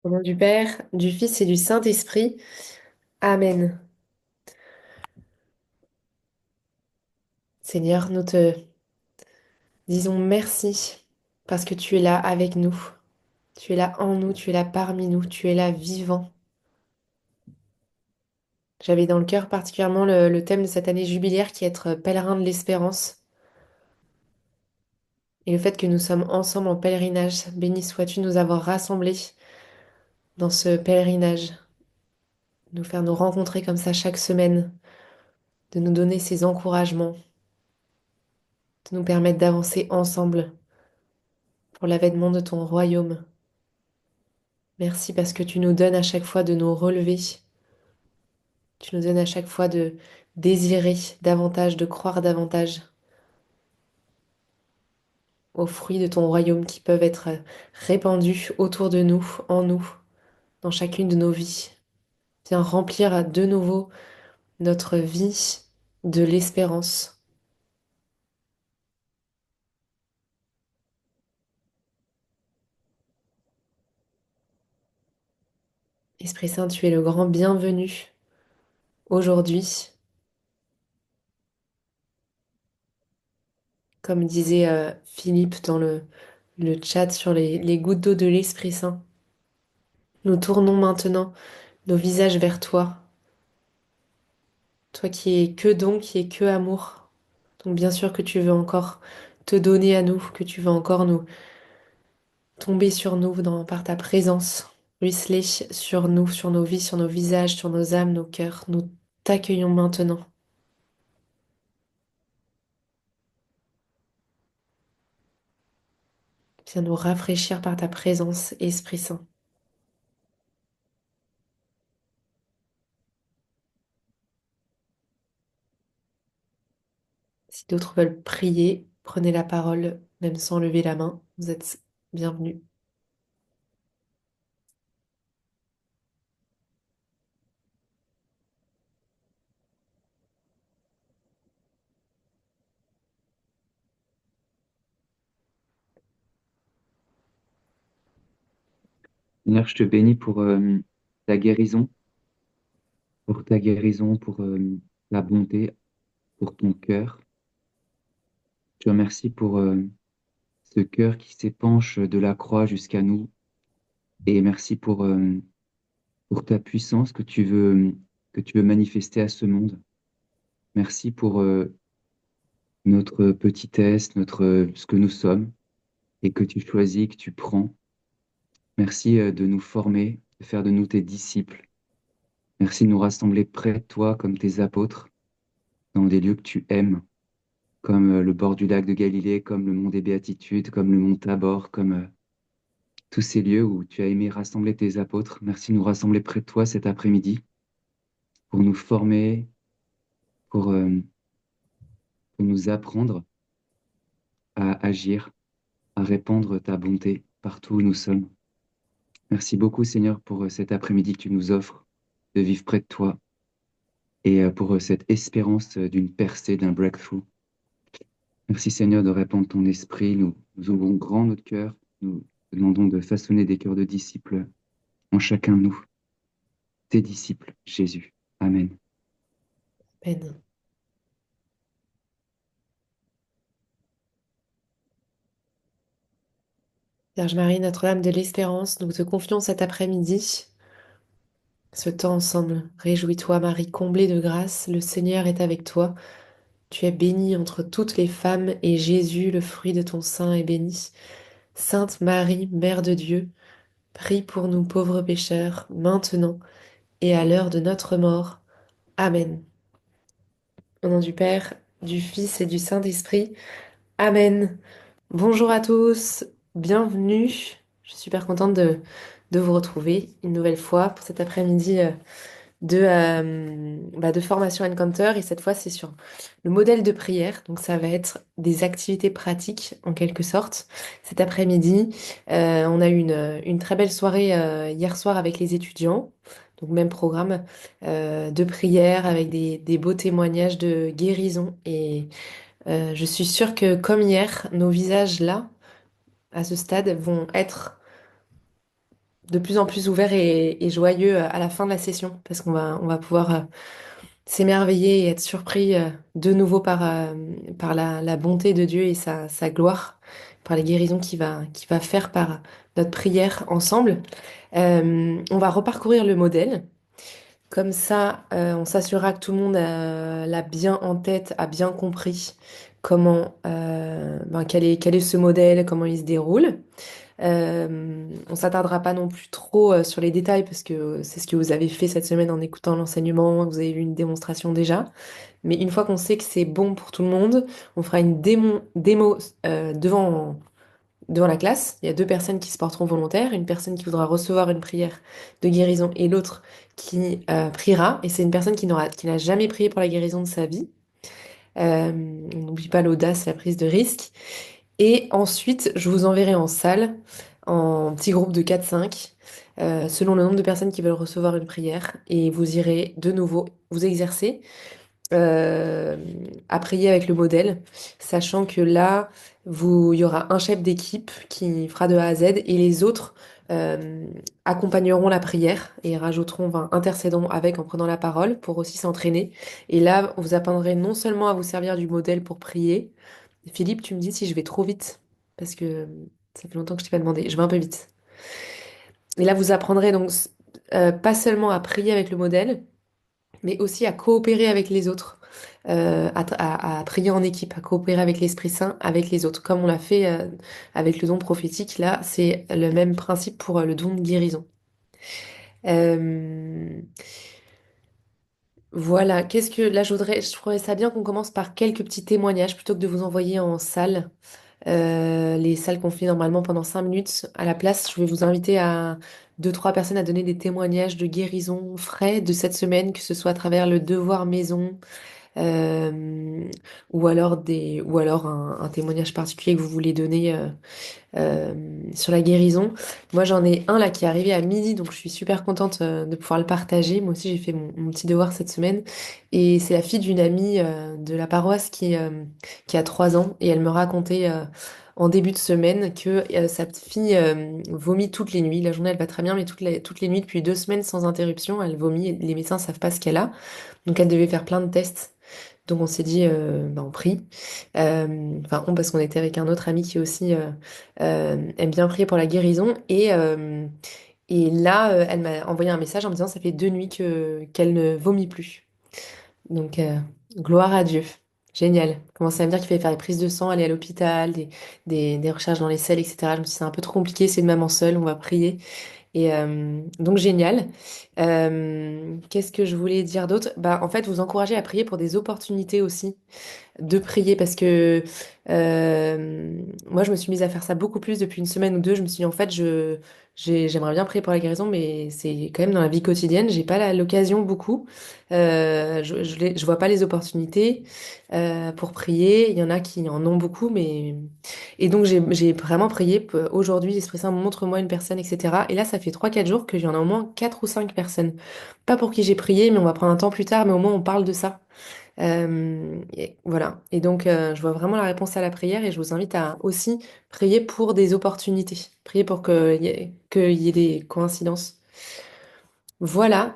Au nom du Père, du Fils et du Saint-Esprit. Amen. Seigneur, nous te disons merci parce que tu es là avec nous. Tu es là en nous, tu es là parmi nous, tu es là vivant. J'avais dans le cœur particulièrement le thème de cette année jubilaire qui est être pèlerin de l'espérance et le fait que nous sommes ensemble en pèlerinage. Béni sois-tu de nous avoir rassemblés dans ce pèlerinage, de nous faire nous rencontrer comme ça chaque semaine, de nous donner ces encouragements, de nous permettre d'avancer ensemble pour l'avènement de ton royaume. Merci parce que tu nous donnes à chaque fois de nous relever. Tu nous donnes à chaque fois de désirer davantage, de croire davantage aux fruits de ton royaume qui peuvent être répandus autour de nous, en nous, dans chacune de nos vies. Viens remplir de nouveau notre vie de l'espérance. Esprit Saint, tu es le grand bienvenu aujourd'hui. Comme disait Philippe dans le chat sur les gouttes d'eau de l'Esprit Saint. Nous tournons maintenant nos visages vers toi. Toi qui es que don, qui es que amour. Donc bien sûr que tu veux encore te donner à nous, que tu veux encore nous tomber sur nous par ta présence, ruisseler sur nous, sur nos vies, sur nos visages, sur nos âmes, nos cœurs. Nous t'accueillons maintenant. Viens nous rafraîchir par ta présence, Esprit Saint. Si d'autres veulent prier, prenez la parole, même sans lever la main. Vous êtes bienvenus. Seigneur, je te bénis pour ta guérison, pour ta guérison, pour la bonté, pour ton cœur. Je te remercie pour ce cœur qui s'épanche de la croix jusqu'à nous. Et merci pour ta puissance que tu veux manifester à ce monde. Merci pour notre petitesse, ce que nous sommes et que tu choisis, que tu prends. Merci de nous former, de faire de nous tes disciples. Merci de nous rassembler près de toi comme tes apôtres, dans des lieux que tu aimes, comme le bord du lac de Galilée, comme le mont des Béatitudes, comme le mont Tabor, comme tous ces lieux où tu as aimé rassembler tes apôtres. Merci de nous rassembler près de toi cet après-midi pour nous former, pour, euh, pour nous apprendre à agir, à répandre ta bonté partout où nous sommes. Merci beaucoup, Seigneur, pour cet après-midi que tu nous offres de vivre près de toi et pour cette espérance d'une percée, d'un breakthrough. Merci, Seigneur, de répandre ton esprit. Nous ouvrons grand notre cœur. Nous te demandons de façonner des cœurs de disciples en chacun de nous, tes disciples, Jésus. Amen. Amen. Vierge Marie, Notre-Dame de l'Espérance, nous te confions cet après-midi ce temps ensemble. Réjouis-toi, Marie, comblée de grâce, le Seigneur est avec toi. Tu es bénie entre toutes les femmes, et Jésus, le fruit de ton sein, est béni. Sainte Marie, Mère de Dieu, prie pour nous pauvres pécheurs, maintenant et à l'heure de notre mort. Amen. Au nom du Père, du Fils et du Saint-Esprit. Amen. Bonjour à tous, bienvenue. Je suis super contente de vous retrouver une nouvelle fois pour cet après-midi de formation Encounter. Et cette fois, c'est sur le modèle de prière. Donc, ça va être des activités pratiques en quelque sorte. Cet après-midi, on a eu une très belle soirée hier soir avec les étudiants. Donc, même programme de prière avec des beaux témoignages de guérison. Et je suis sûre que comme hier, nos visages là, à ce stade, vont être de plus en plus ouvert et joyeux à la fin de la session, parce on va pouvoir s'émerveiller et être surpris de nouveau par la bonté de Dieu et sa gloire, par les guérisons qu'il va faire par notre prière ensemble. On va reparcourir le modèle. Comme ça, on s'assurera que tout le monde l'a bien en tête, a bien compris comment, quel est ce modèle, comment il se déroule. On s'attardera pas non plus trop sur les détails parce que c'est ce que vous avez fait cette semaine en écoutant l'enseignement, vous avez vu une démonstration déjà. Mais une fois qu'on sait que c'est bon pour tout le monde, on fera une démo devant la classe. Il y a deux personnes qui se porteront volontaires, une personne qui voudra recevoir une prière de guérison et l'autre qui priera. Et c'est une personne qui n'a jamais prié pour la guérison de sa vie. On n'oublie pas l'audace, la prise de risque. Et ensuite, je vous enverrai en salle, en petit groupe de 4-5, selon le nombre de personnes qui veulent recevoir une prière. Et vous irez de nouveau vous exercer euh, à prier avec le modèle, sachant que là, il y aura un chef d'équipe qui fera de A à Z et les autres euh, accompagneront la prière et rajouteront, enfin, intercéderont avec en prenant la parole pour aussi s'entraîner. Et là, vous apprendrez non seulement à vous servir du modèle pour prier. Philippe, tu me dis si je vais trop vite, parce que ça fait longtemps que je t'ai pas demandé, je vais un peu vite. Et là, vous apprendrez donc pas seulement à prier avec le modèle, mais aussi à coopérer avec les autres, à prier en équipe, à coopérer avec l'Esprit Saint, avec les autres, comme on l'a fait avec le don prophétique. Là, c'est le même principe pour le don de guérison. Euh, voilà, je trouverais ça bien qu'on commence par quelques petits témoignages plutôt que de vous envoyer en salle. Les salles qu'on fait normalement pendant 5 minutes. À la place, je vais vous inviter à deux, trois personnes à donner des témoignages de guérison frais de cette semaine, que ce soit à travers le devoir maison, euh, ou alors un témoignage particulier que vous voulez donner euh, sur la guérison. Moi, j'en ai un là qui est arrivé à midi, donc je suis super contente de pouvoir le partager. Moi aussi, j'ai fait mon petit devoir cette semaine. Et c'est la fille d'une amie de la paroisse qui a 3 ans et elle me racontait en début de semaine que sa petite fille vomit toutes les nuits. La journée, elle va très bien, mais toutes les nuits, depuis 2 semaines sans interruption, elle vomit. Et les médecins savent pas ce qu'elle a. Donc, elle devait faire plein de tests. Donc on s'est dit, on prie. Enfin, parce qu'on était avec un autre ami qui aussi aime bien prier pour la guérison. Et là, elle m'a envoyé un message en me disant, ça fait 2 nuits qu'elle ne vomit plus. Donc, gloire à Dieu. Génial. Commençait à me dire qu'il fallait faire des prises de sang, aller à l'hôpital, des recherches dans les selles, etc. Je me suis dit, c'est un peu trop compliqué, c'est une maman seule, on va prier. Et donc génial. Qu'est-ce que je voulais dire d'autre? Bah, en fait, vous encourager à prier pour des opportunités aussi de prier parce que moi je me suis mise à faire ça beaucoup plus depuis une semaine ou deux. Je me suis dit en fait j'aimerais bien prier pour la guérison mais c'est quand même dans la vie quotidienne, j'ai pas l'occasion beaucoup. Je vois pas les opportunités pour prier. Il y en a qui en ont beaucoup mais et donc j'ai vraiment prié aujourd'hui l'Esprit Saint montre-moi une personne etc. Et là ça fait 3-4 jours que j'en ai au moins 4 ou 5 personnes. Pas pour qui j'ai prié mais on va prendre un temps plus tard mais au moins on parle de ça. Et voilà. Et donc, je vois vraiment la réponse à la prière et je vous invite à aussi prier pour des opportunités. Prier pour qu'il y ait des coïncidences. Voilà.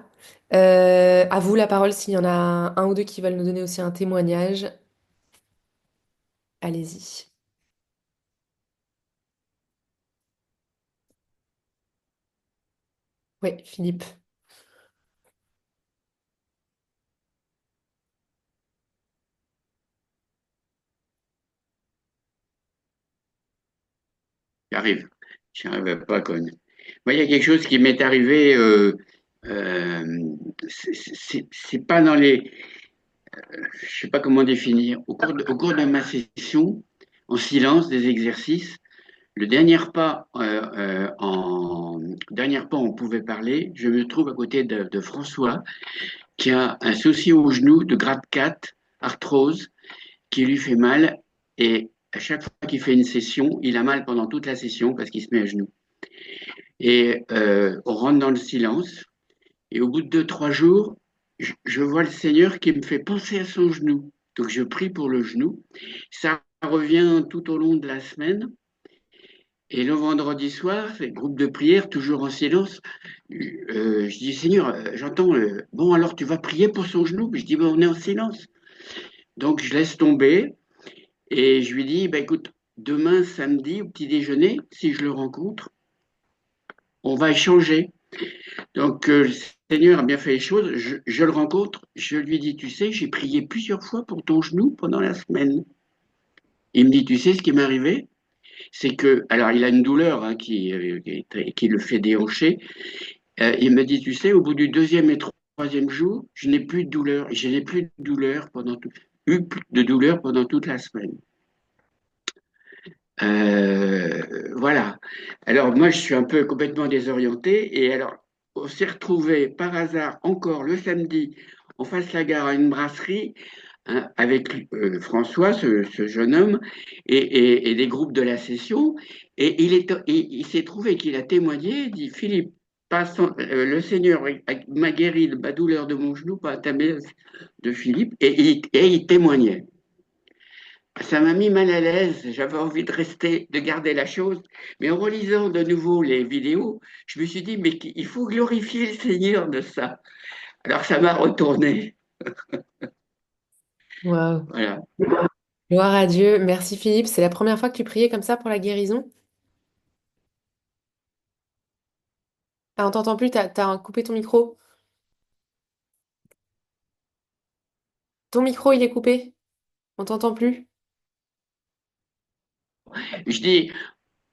À vous la parole s'il y en a un ou deux qui veulent nous donner aussi un témoignage. Allez-y. Oui, Philippe. J'arrive. J'arrive pas à connaître. Moi, il y a quelque chose qui m'est arrivé. Euh, c'est pas dans les. Je sais pas comment définir. Au cours de ma session, en silence, des exercices, le dernier pas, on pouvait parler. Je me trouve à côté de François, qui a un souci au genou de grade 4, arthrose, qui lui fait mal. Et à chaque fois qu'il fait une session, il a mal pendant toute la session parce qu'il se met à genoux. Et on rentre dans le silence. Et au bout de 2, 3 jours, je vois le Seigneur qui me fait penser à son genou. Donc je prie pour le genou. Ça revient tout au long de la semaine. Et le vendredi soir, c'est groupe de prière, toujours en silence. Je dis, Seigneur, j'entends, bon, alors tu vas prier pour son genou? Je dis, bon, on est en silence. Donc, je laisse tomber et je lui dis, bah, écoute, demain, samedi, au petit déjeuner, si je le rencontre, on va échanger. Donc, le Seigneur a bien fait les choses. Je le rencontre, je lui dis, tu sais, j'ai prié plusieurs fois pour ton genou pendant la semaine. Il me dit, tu sais ce qui m'est arrivé? C'est que, alors il a une douleur hein, qui le fait déhancher. Il me dit, tu sais, au bout du deuxième et troisième jour, je n'ai plus de douleur. Je n'ai plus de douleur eu plus de douleur pendant toute la semaine. Voilà. Alors moi, je suis un peu complètement désorienté. Et alors, on s'est retrouvé par hasard encore le samedi en face de la gare à une brasserie hein, avec François, ce jeune homme, et des groupes de la session. Il s'est trouvé qu'il a témoigné, il dit, Philippe, le Seigneur m'a guéri de ma douleur de mon genou par ta messe de Philippe, et il témoignait. Ça m'a mis mal à l'aise, j'avais envie de rester, de garder la chose, mais en relisant de nouveau les vidéos, je me suis dit, mais il faut glorifier le Seigneur de ça. Alors ça m'a retourné. Waouh. Voilà. Gloire à Dieu. Merci Philippe. C'est la première fois que tu priais comme ça pour la guérison? Ah, on t'entend plus, t'as coupé ton micro. Ton micro, il est coupé. On t'entend plus. Je dis,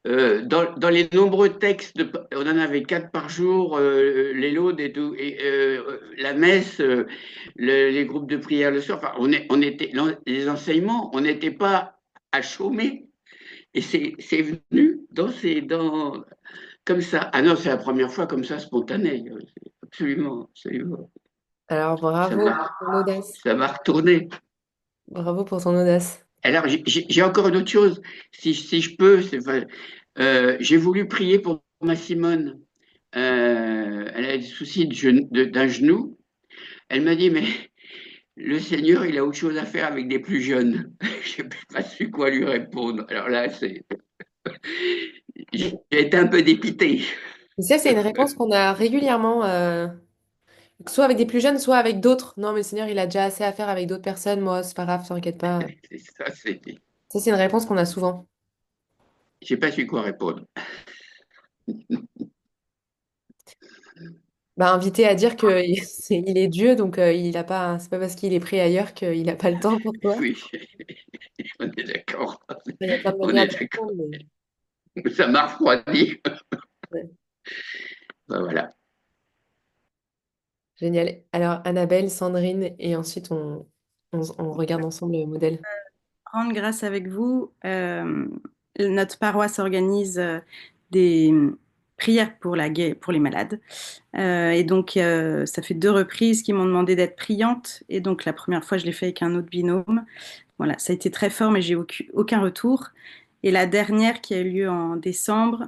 dans les nombreux textes, on en avait 4 par jour, les laudes et tout, et la messe, les groupes de prière le soir, enfin, les enseignements, on n'était pas à chômer. Et c'est venu comme ça. Ah non, c'est la première fois comme ça, spontané. Absolument, absolument. Alors Ça bravo pour m'a, ton audace. ça m'a retourné. Bravo pour ton audace. Alors, j'ai encore une autre chose, si je peux. J'ai voulu prier pour ma Simone. Elle a des soucis d'un genou. Elle m'a dit, mais le Seigneur, il a autre chose à faire avec des plus jeunes. Je n'ai pas su quoi lui répondre. Alors là, j'ai été un peu dépité. Et ça, c'est une réponse qu'on a régulièrement, soit avec des plus jeunes, soit avec d'autres. Non, mais le Seigneur, il a déjà assez à faire avec d'autres personnes. Moi, c'est pas grave, t'inquiète pas. C'est ça, c'est. Ça, c'est une réponse qu'on a souvent. J'ai pas su quoi répondre. Bah, invité à dire que il est Dieu, donc il a pas, c'est pas parce qu'il est pris ailleurs qu'il a pas le temps pour toi. Oui, on est d'accord. Il y a plein de On manières est de d'accord. répondre, mais Ça m'a refroidi. ouais. Ben voilà. Génial. Alors, Annabelle, Sandrine, et ensuite on regarde ensemble le modèle. Grande grâce avec vous. Notre paroisse organise des prières pour les malades. Et donc, ça fait 2 reprises qu'ils m'ont demandé d'être priante. Et donc, la première fois, je l'ai fait avec un autre binôme. Voilà, ça a été très fort, mais j'ai aucun retour. Et la dernière qui a eu lieu en décembre,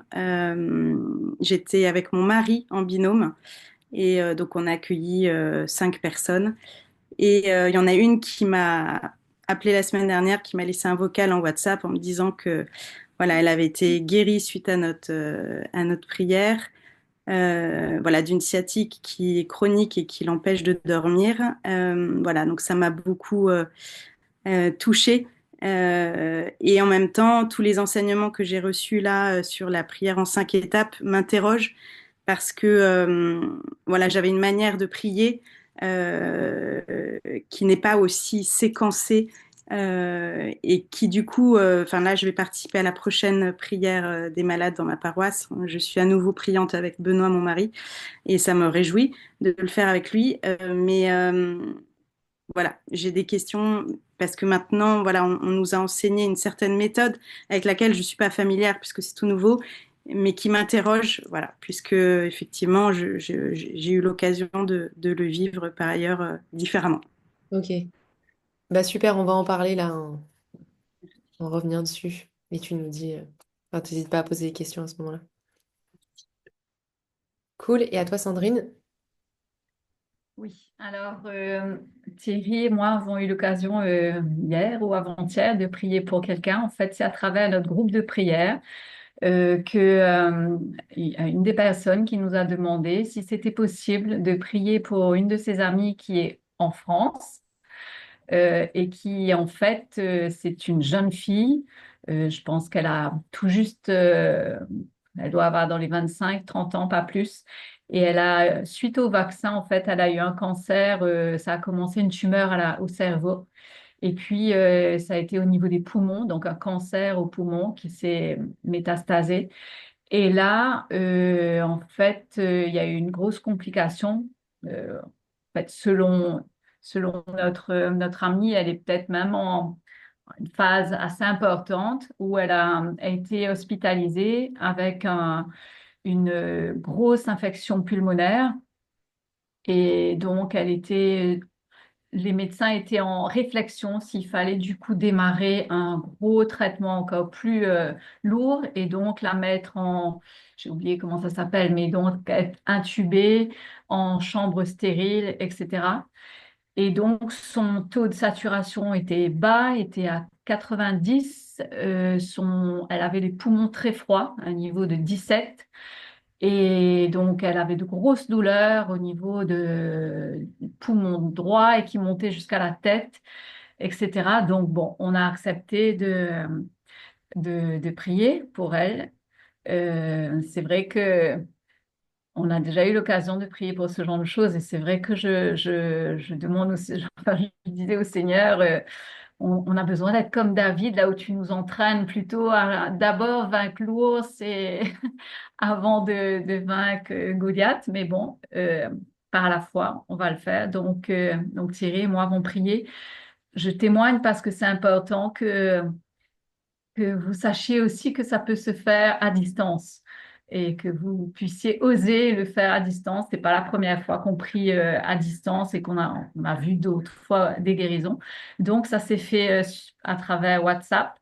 j'étais avec mon mari en binôme. Et donc, on a accueilli 5 personnes. Et il y en a une qui m'a appelé la semaine dernière, qui m'a laissé un vocal en WhatsApp en me disant que voilà, elle avait été guérie suite à notre prière, voilà, d'une sciatique qui est chronique et qui l'empêche de dormir. Voilà, donc ça m'a beaucoup touchée. Et en même temps, tous les enseignements que j'ai reçus là sur la prière en 5 étapes m'interrogent parce que voilà, j'avais une manière de prier euh, qui n'est pas aussi séquencée et qui du coup, enfin là, je vais participer à la prochaine prière des malades dans ma paroisse. Je suis à nouveau priante avec Benoît, mon mari, et ça me réjouit de le faire avec lui. Mais voilà, j'ai des questions parce que maintenant, voilà, on nous a enseigné une certaine méthode avec laquelle je suis pas familière puisque c'est tout nouveau, mais qui m'interroge, voilà, puisque effectivement, j'ai eu l'occasion de le vivre par ailleurs différemment. Ok. Bah super, on va en parler là, en revenir dessus. Et tu nous dis, enfin, t'hésites pas à poser des questions à ce moment-là. Cool. Et à toi, Sandrine? Oui, alors Thierry et moi avons eu l'occasion hier ou avant-hier de prier pour quelqu'un. En fait, c'est à travers notre groupe de prière. il y a une des personnes qui nous a demandé si c'était possible de prier pour une de ses amies qui est en France et qui, en fait, c'est une jeune fille. Je pense qu'elle a tout juste, elle doit avoir dans les 25, 30 ans, pas plus. Et elle a, suite au vaccin, en fait, elle a eu un cancer. Ça a commencé une tumeur au cerveau. Et puis, ça a été au niveau des poumons, donc un cancer aux poumons qui s'est métastasé. Et là, en fait, il y a eu une grosse complication. En fait, selon notre amie, elle est peut-être même en une phase assez importante où elle a été hospitalisée avec une grosse infection pulmonaire. Et donc, les médecins étaient en réflexion s'il fallait du coup démarrer un gros traitement encore plus lourd et donc la mettre j'ai oublié comment ça s'appelle, mais donc être intubée en chambre stérile, etc. Et donc son taux de saturation était bas, était à 90. Elle avait les poumons très froids, un niveau de 17. Et donc, elle avait de grosses douleurs au niveau du poumon droit et qui montait jusqu'à la tête, etc. Donc, bon, on a accepté de prier pour elle. C'est vrai que on a déjà eu l'occasion de prier pour ce genre de choses et c'est vrai que je demande aussi, enfin, je disais au Seigneur, on a besoin d'être comme David, là où tu nous entraînes plutôt à d'abord vaincre l'ours et avant de vaincre Goliath. Mais bon, par la foi, on va le faire. Donc Thierry et moi avons prié. Je témoigne parce que c'est important que vous sachiez aussi que ça peut se faire à distance et que vous puissiez oser le faire à distance. C'est pas la première fois qu'on prie à distance et on a vu d'autres fois des guérisons. Donc ça s'est fait à travers WhatsApp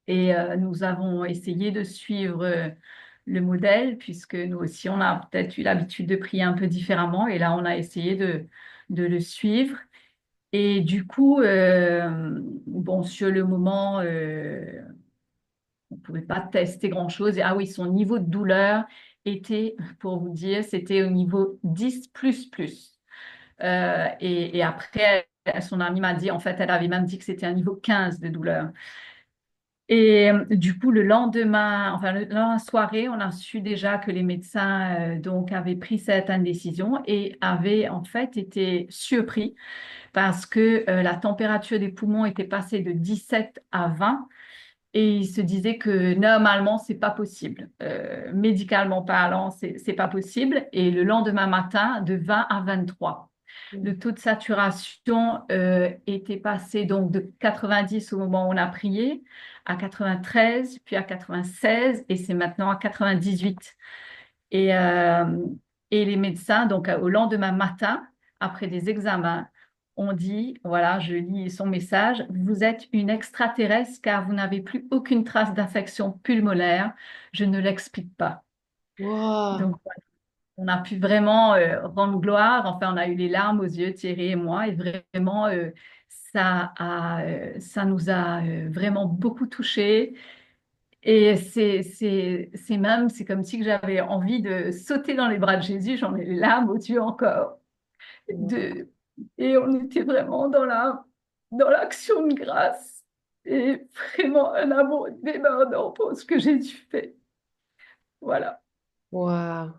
et nous avons essayé de suivre le modèle puisque nous aussi on a peut-être eu l'habitude de prier un peu différemment et là on a essayé de le suivre. Et du coup, bon, sur le moment, on ne pouvait pas tester grand-chose. Et ah oui, son niveau de douleur était, pour vous dire, c'était au niveau 10 plus plus. Et après, son amie m'a dit, en fait, elle avait même dit que c'était un niveau 15 de douleur. Et du coup, le lendemain, enfin, la soirée, on a su déjà que les médecins donc avaient pris certaines décisions et avaient en fait été surpris parce que la température des poumons était passée de 17 à 20 et ils se disaient que normalement, c'est pas possible. Médicalement parlant, c'est pas possible. Et le lendemain matin, de 20 à 23. Le taux de saturation était passé donc de 90 au moment où on a prié à 93, puis à 96 et c'est maintenant à 98. Et, euh, et les médecins, donc au lendemain matin, après des examens, ont dit, voilà, je lis son message, vous êtes une extraterrestre car vous n'avez plus aucune trace d'infection pulmonaire. Je ne l'explique pas. Wow, Donc, on a pu vraiment rendre gloire. Enfin, on a eu les larmes aux yeux, Thierry et moi, et vraiment, ça nous a vraiment beaucoup touchés. Et c'est comme si que j'avais envie de sauter dans les bras de Jésus. J'en ai les larmes aux yeux encore. De, et on était vraiment dans l'action de grâce et vraiment un amour débordant pour ce que Jésus fait. Voilà. wow.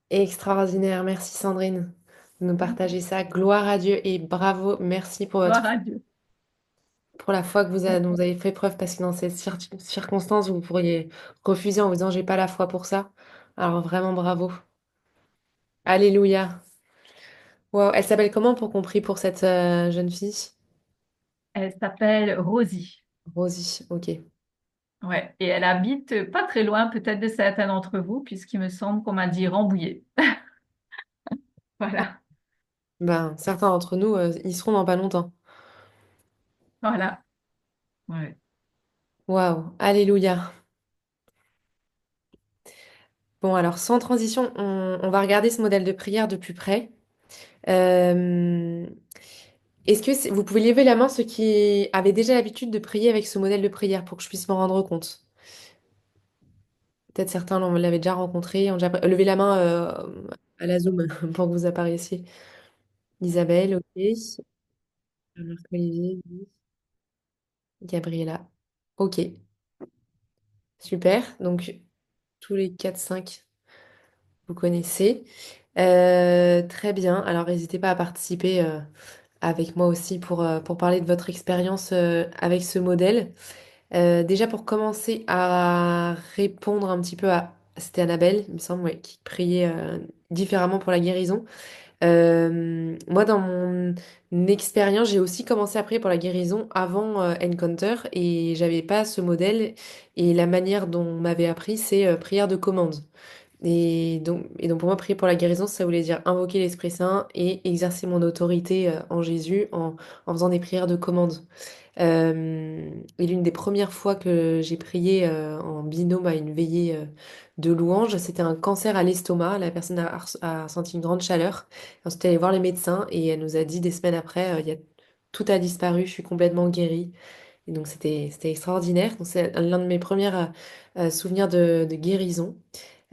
Extraordinaire. Merci Sandrine de nous partager ça. Gloire à Dieu et bravo. Merci pour Gloire à Dieu. pour la foi que dont vous avez fait preuve parce que dans ces circonstances, vous pourriez refuser en vous disant j'ai pas la foi pour ça. Alors vraiment bravo. Alléluia. Wow. Elle s'appelle comment pour qu'on prie pour cette jeune fille? Elle s'appelle Rosie. Rosie. Ok. Ouais. Et elle habite pas très loin, peut-être de certains d'entre vous, puisqu'il me semble qu'on m'a dit Rambouillet. Voilà. Ben, certains d'entre nous, ils seront dans pas longtemps. Voilà. Ouais. Waouh. Alléluia. Bon, alors sans transition, on va regarder ce modèle de prière de plus près. Euh, vous pouvez lever la main ceux qui avaient déjà l'habitude de prier avec ce modèle de prière pour que je puisse m'en rendre compte? Peut-être certains l'avaient déjà rencontré, ont déjà levé la main à la Zoom pour que vous apparaissiez. Isabelle, ok. Marc-Olivier, oui. Gabriella. Ok, super. Donc, tous les quatre cinq vous connaissez. Très bien. Alors, n'hésitez pas à participer avec moi aussi pour parler de votre expérience avec ce modèle. Déjà, pour commencer à répondre un petit peu à... C'était Annabelle, il me semble, ouais, qui priait différemment pour la guérison. Moi, dans mon expérience, j'ai aussi commencé à prier pour la guérison avant Encounter et j'avais pas ce modèle. Et la manière dont on m'avait appris, c'est prière de commande. Et donc pour moi, prier pour la guérison, ça voulait dire invoquer l'Esprit Saint et exercer mon autorité en Jésus en faisant des prières de commande. Et l'une des premières fois que j'ai prié en binôme à une veillée de louange, c'était un cancer à l'estomac. La personne a senti une grande chaleur. Ensuite, elle est allée voir les médecins et elle nous a dit des semaines après, tout a disparu, je suis complètement guérie. Et donc c'était extraordinaire. Donc c'est l'un de mes premiers souvenirs de guérison.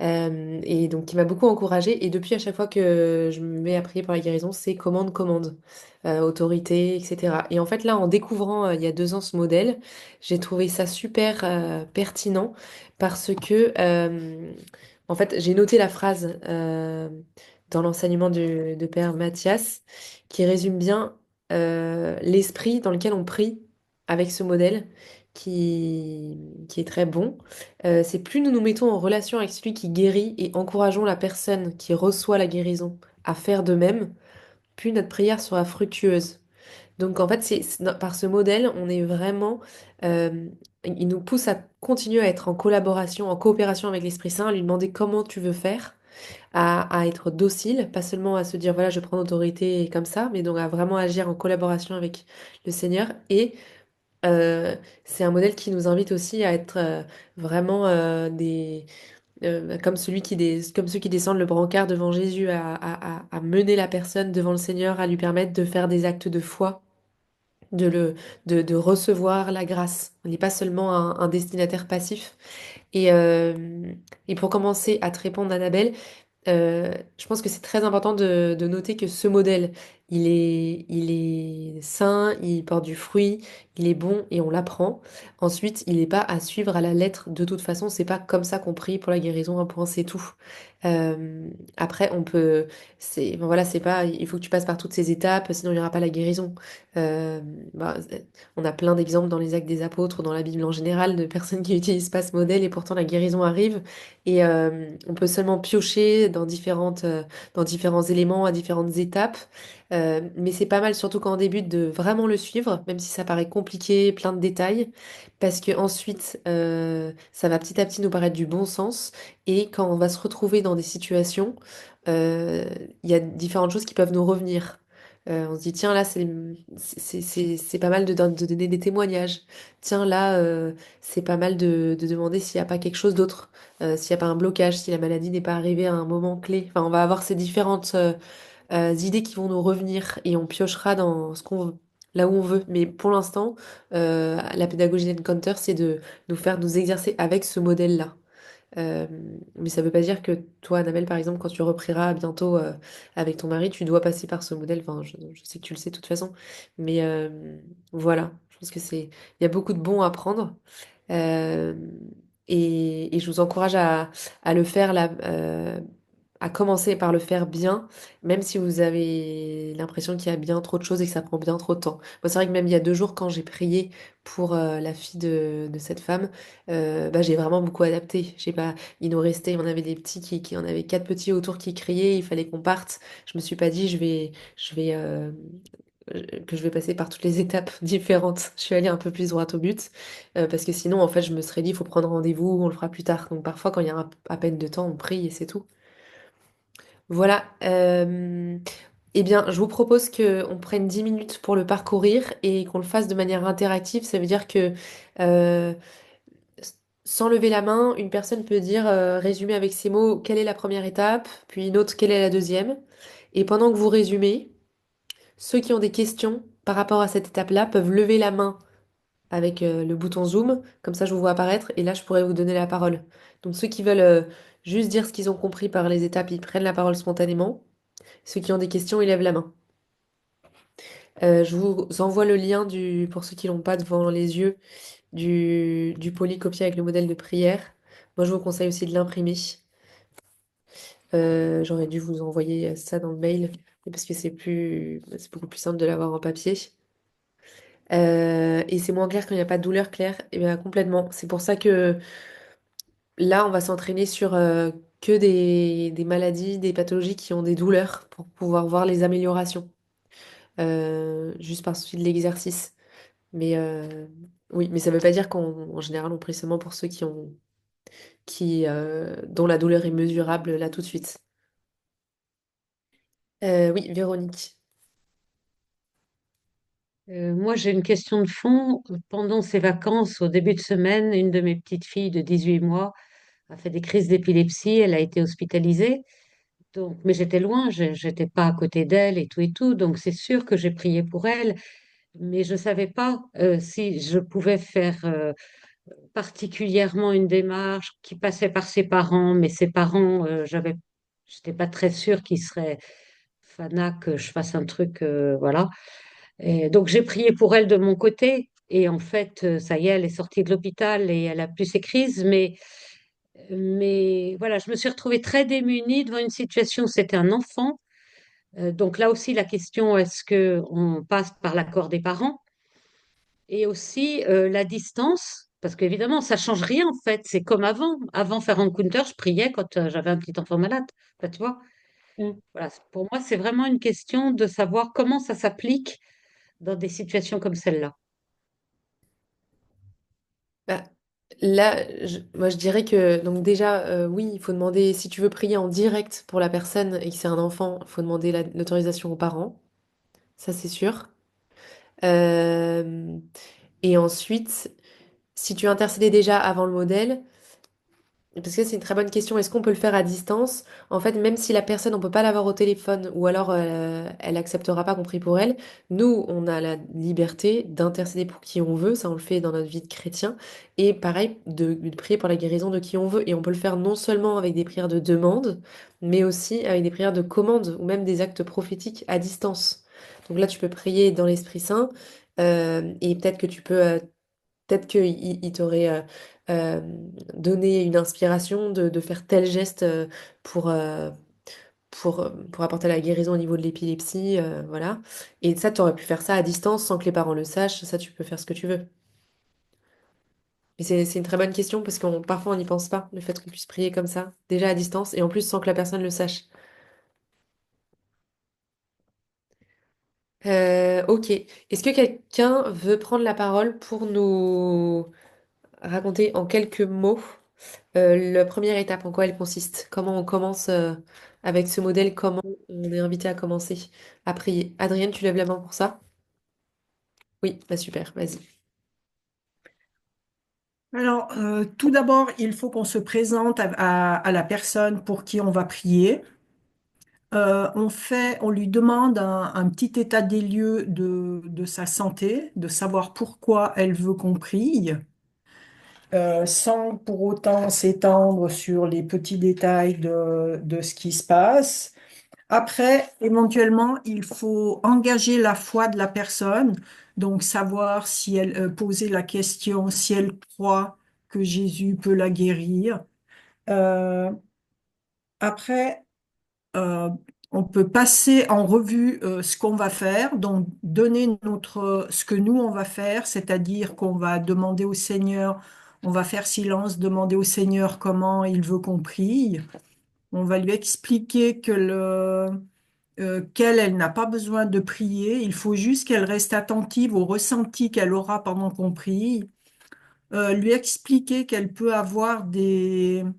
Et donc qui m'a beaucoup encouragée. Et depuis, à chaque fois que je me mets à prier pour la guérison, c'est commande, commande, autorité, etc. Et en fait, là, en découvrant il y a 2 ans ce modèle, j'ai trouvé ça super pertinent parce que, en fait, j'ai noté la phrase dans l'enseignement de Père Mathias qui résume bien l'esprit dans lequel on prie avec ce modèle qui est très bon. C'est plus nous nous mettons en relation avec celui qui guérit et encourageons la personne qui reçoit la guérison à faire de même, plus notre prière sera fructueuse. Donc en fait, par ce modèle, on est vraiment, il nous pousse à continuer à être en collaboration, en coopération avec l'Esprit Saint, à lui demander comment tu veux faire, à être docile, pas seulement à se dire voilà, je prends l'autorité comme ça, mais donc à vraiment agir en collaboration avec le Seigneur. Et euh, c'est un modèle qui nous invite aussi à être vraiment comme comme ceux qui descendent le brancard devant Jésus, à mener la personne devant le Seigneur, à lui permettre de faire des actes de foi, de recevoir la grâce. On n'est pas seulement un destinataire passif. Et, euh, et pour commencer à te répondre, Annabelle, je pense que c'est très important de noter que ce modèle, il est sain, il porte du fruit, il est bon et on l'apprend. Ensuite, il n'est pas à suivre à la lettre de toute façon. C'est pas comme ça qu'on prie pour la guérison, un point, c'est tout. Après, enfin, voilà, c'est pas, il faut que tu passes par toutes ces étapes, sinon il n'y aura pas la guérison. Euh, bah, on a plein d'exemples dans les Actes des Apôtres, dans la Bible en général, de personnes qui n'utilisent pas ce modèle et pourtant la guérison arrive. Et on peut seulement piocher dans différents éléments à différentes étapes. Mais c'est pas mal, surtout quand on débute, de vraiment le suivre, même si ça paraît compliqué, plein de détails, parce que ensuite, ça va petit à petit nous paraître du bon sens. Et quand on va se retrouver dans des situations, euh, il y a différentes choses qui peuvent nous revenir. On se dit, tiens, là, c'est pas mal de donner des témoignages. Tiens, là, c'est pas mal de demander s'il n'y a pas quelque chose d'autre, s'il n'y a pas un blocage, si la maladie n'est pas arrivée à un moment clé. Enfin, on va avoir ces différentes idées qui vont nous revenir et on piochera dans ce qu'on veut, là où on veut. Mais pour l'instant, la pédagogie d'Encounter, c'est de nous faire nous exercer avec ce modèle-là. Euh, mais ça ne veut pas dire que toi, Annabelle, par exemple, quand tu reprieras bientôt avec ton mari, tu dois passer par ce modèle. Enfin, je sais que tu le sais de toute façon. Mais voilà, je pense que il y a beaucoup de bons à prendre. Euh, et je vous encourage à le faire là, à commencer par le faire bien, même si vous avez l'impression qu'il y a bien trop de choses et que ça prend bien trop de temps. Moi, c'est vrai que même il y a 2 jours, quand j'ai prié pour la fille de cette femme, bah, j'ai vraiment beaucoup adapté. J'ai pas, il nous restait, on avait des petits qui on avait 4 petits autour qui criaient, il fallait qu'on parte. Je me suis pas dit, que je vais passer par toutes les étapes différentes. Je suis allée un peu plus droit au but, parce que sinon, en fait, je me serais dit, il faut prendre rendez-vous, on le fera plus tard. Donc parfois, quand il y a à peine de temps, on prie et c'est tout. Voilà. Eh bien, je vous propose qu'on prenne 10 minutes pour le parcourir et qu'on le fasse de manière interactive. Ça veut dire que euh, sans lever la main, une personne peut dire, résumer avec ses mots, quelle est la première étape, puis une autre, quelle est la deuxième. Et pendant que vous résumez, ceux qui ont des questions par rapport à cette étape-là peuvent lever la main avec le bouton Zoom. Comme ça, je vous vois apparaître et là, je pourrais vous donner la parole. Donc, ceux qui veulent juste dire ce qu'ils ont compris par les étapes, ils prennent la parole spontanément. Ceux qui ont des questions, ils lèvent la main. Je vous envoie le lien pour ceux qui l'ont pas devant les yeux du polycopier avec le modèle de prière. Moi, je vous conseille aussi de l'imprimer. J'aurais dû vous envoyer ça dans le mail parce que c'est beaucoup plus simple de l'avoir en papier. Et c'est moins clair quand il n'y a pas de douleur claire. Et bien complètement. C'est pour ça que là, on va s'entraîner sur que des maladies, des pathologies qui ont des douleurs pour pouvoir voir les améliorations. Juste par souci de l'exercice. Mais oui, mais ça ne veut pas dire qu'en général, on prie seulement pour ceux dont la douleur est mesurable là tout de suite. Oui, Véronique. Moi, j'ai une question de fond. Pendant ces vacances, au début de semaine, une de mes petites filles de 18 mois a fait des crises d'épilepsie. Elle a été hospitalisée. Donc, mais j'étais loin, j'étais pas à côté d'elle et tout et tout. Donc, c'est sûr que j'ai prié pour elle, mais je savais pas si je pouvais faire particulièrement une démarche qui passait par ses parents. Mais ses parents, j'étais pas très sûre qu'ils seraient fanat que je fasse un truc, voilà. Et donc j'ai prié pour elle de mon côté et en fait, ça y est, elle est sortie de l'hôpital et elle a plus ses crises, mais voilà, je me suis retrouvée très démunie devant une situation où c'était un enfant. Donc là aussi, la question, est-ce que on passe par l'accord des parents? Et aussi la distance, parce qu'évidemment, ça change rien en fait, c'est comme avant. Avant faire Encounter, je priais quand j'avais un petit enfant malade. Enfin, tu vois, Mm. voilà, pour moi, c'est vraiment une question de savoir comment ça s'applique dans des situations comme celle-là. Bah, là, moi je dirais que donc déjà, oui, il faut demander si tu veux prier en direct pour la personne et que c'est un enfant, il faut demander l'autorisation aux parents, ça c'est sûr. Euh, et ensuite, si tu intercédais déjà avant le modèle, parce que c'est une très bonne question. Est-ce qu'on peut le faire à distance? En fait, même si la personne, on peut pas l'avoir au téléphone ou alors elle acceptera pas qu'on prie pour elle, nous, on a la liberté d'intercéder pour qui on veut. Ça, on le fait dans notre vie de chrétien. Et pareil, de prier pour la guérison de qui on veut. Et on peut le faire non seulement avec des prières de demande, mais aussi avec des prières de commande ou même des actes prophétiques à distance. Donc là, tu peux prier dans l'Esprit Saint et peut-être que tu peux peut-être qu'il il t'aurait euh, donné une inspiration de faire tel geste pour, euh, pour apporter la guérison au niveau de l'épilepsie, voilà. Et ça, tu aurais pu faire ça à distance sans que les parents le sachent. Ça, tu peux faire ce que tu veux. Et c'est une très bonne question parce qu'on parfois on n'y pense pas, le fait qu'on puisse prier comme ça, déjà à distance, et en plus sans que la personne le sache. Ok. Est-ce que quelqu'un veut prendre la parole pour nous raconter en quelques mots la première étape, en quoi elle consiste? Comment on commence avec ce modèle? Comment on est invité à commencer à prier? Adrienne, tu lèves la main pour ça? Oui, bah super, vas-y. Alors, tout d'abord, il faut qu'on se présente à la personne pour qui on va prier. On lui demande un petit état des lieux de sa santé, de savoir pourquoi elle veut qu'on prie, sans pour autant s'étendre sur les petits détails de ce qui se passe. Après, éventuellement, il faut engager la foi de la personne, donc savoir si elle poser la question, si elle croit que Jésus peut la guérir. Euh, après, euh, on peut passer en revue ce qu'on va faire, donc donner ce que nous on va faire, c'est-à-dire qu'on va demander au Seigneur, on va faire silence, demander au Seigneur comment il veut qu'on prie. On va lui expliquer qu'elle, elle n'a pas besoin de prier, il faut juste qu'elle reste attentive au ressenti qu'elle aura pendant qu'on prie. Lui expliquer qu'elle peut avoir qu'il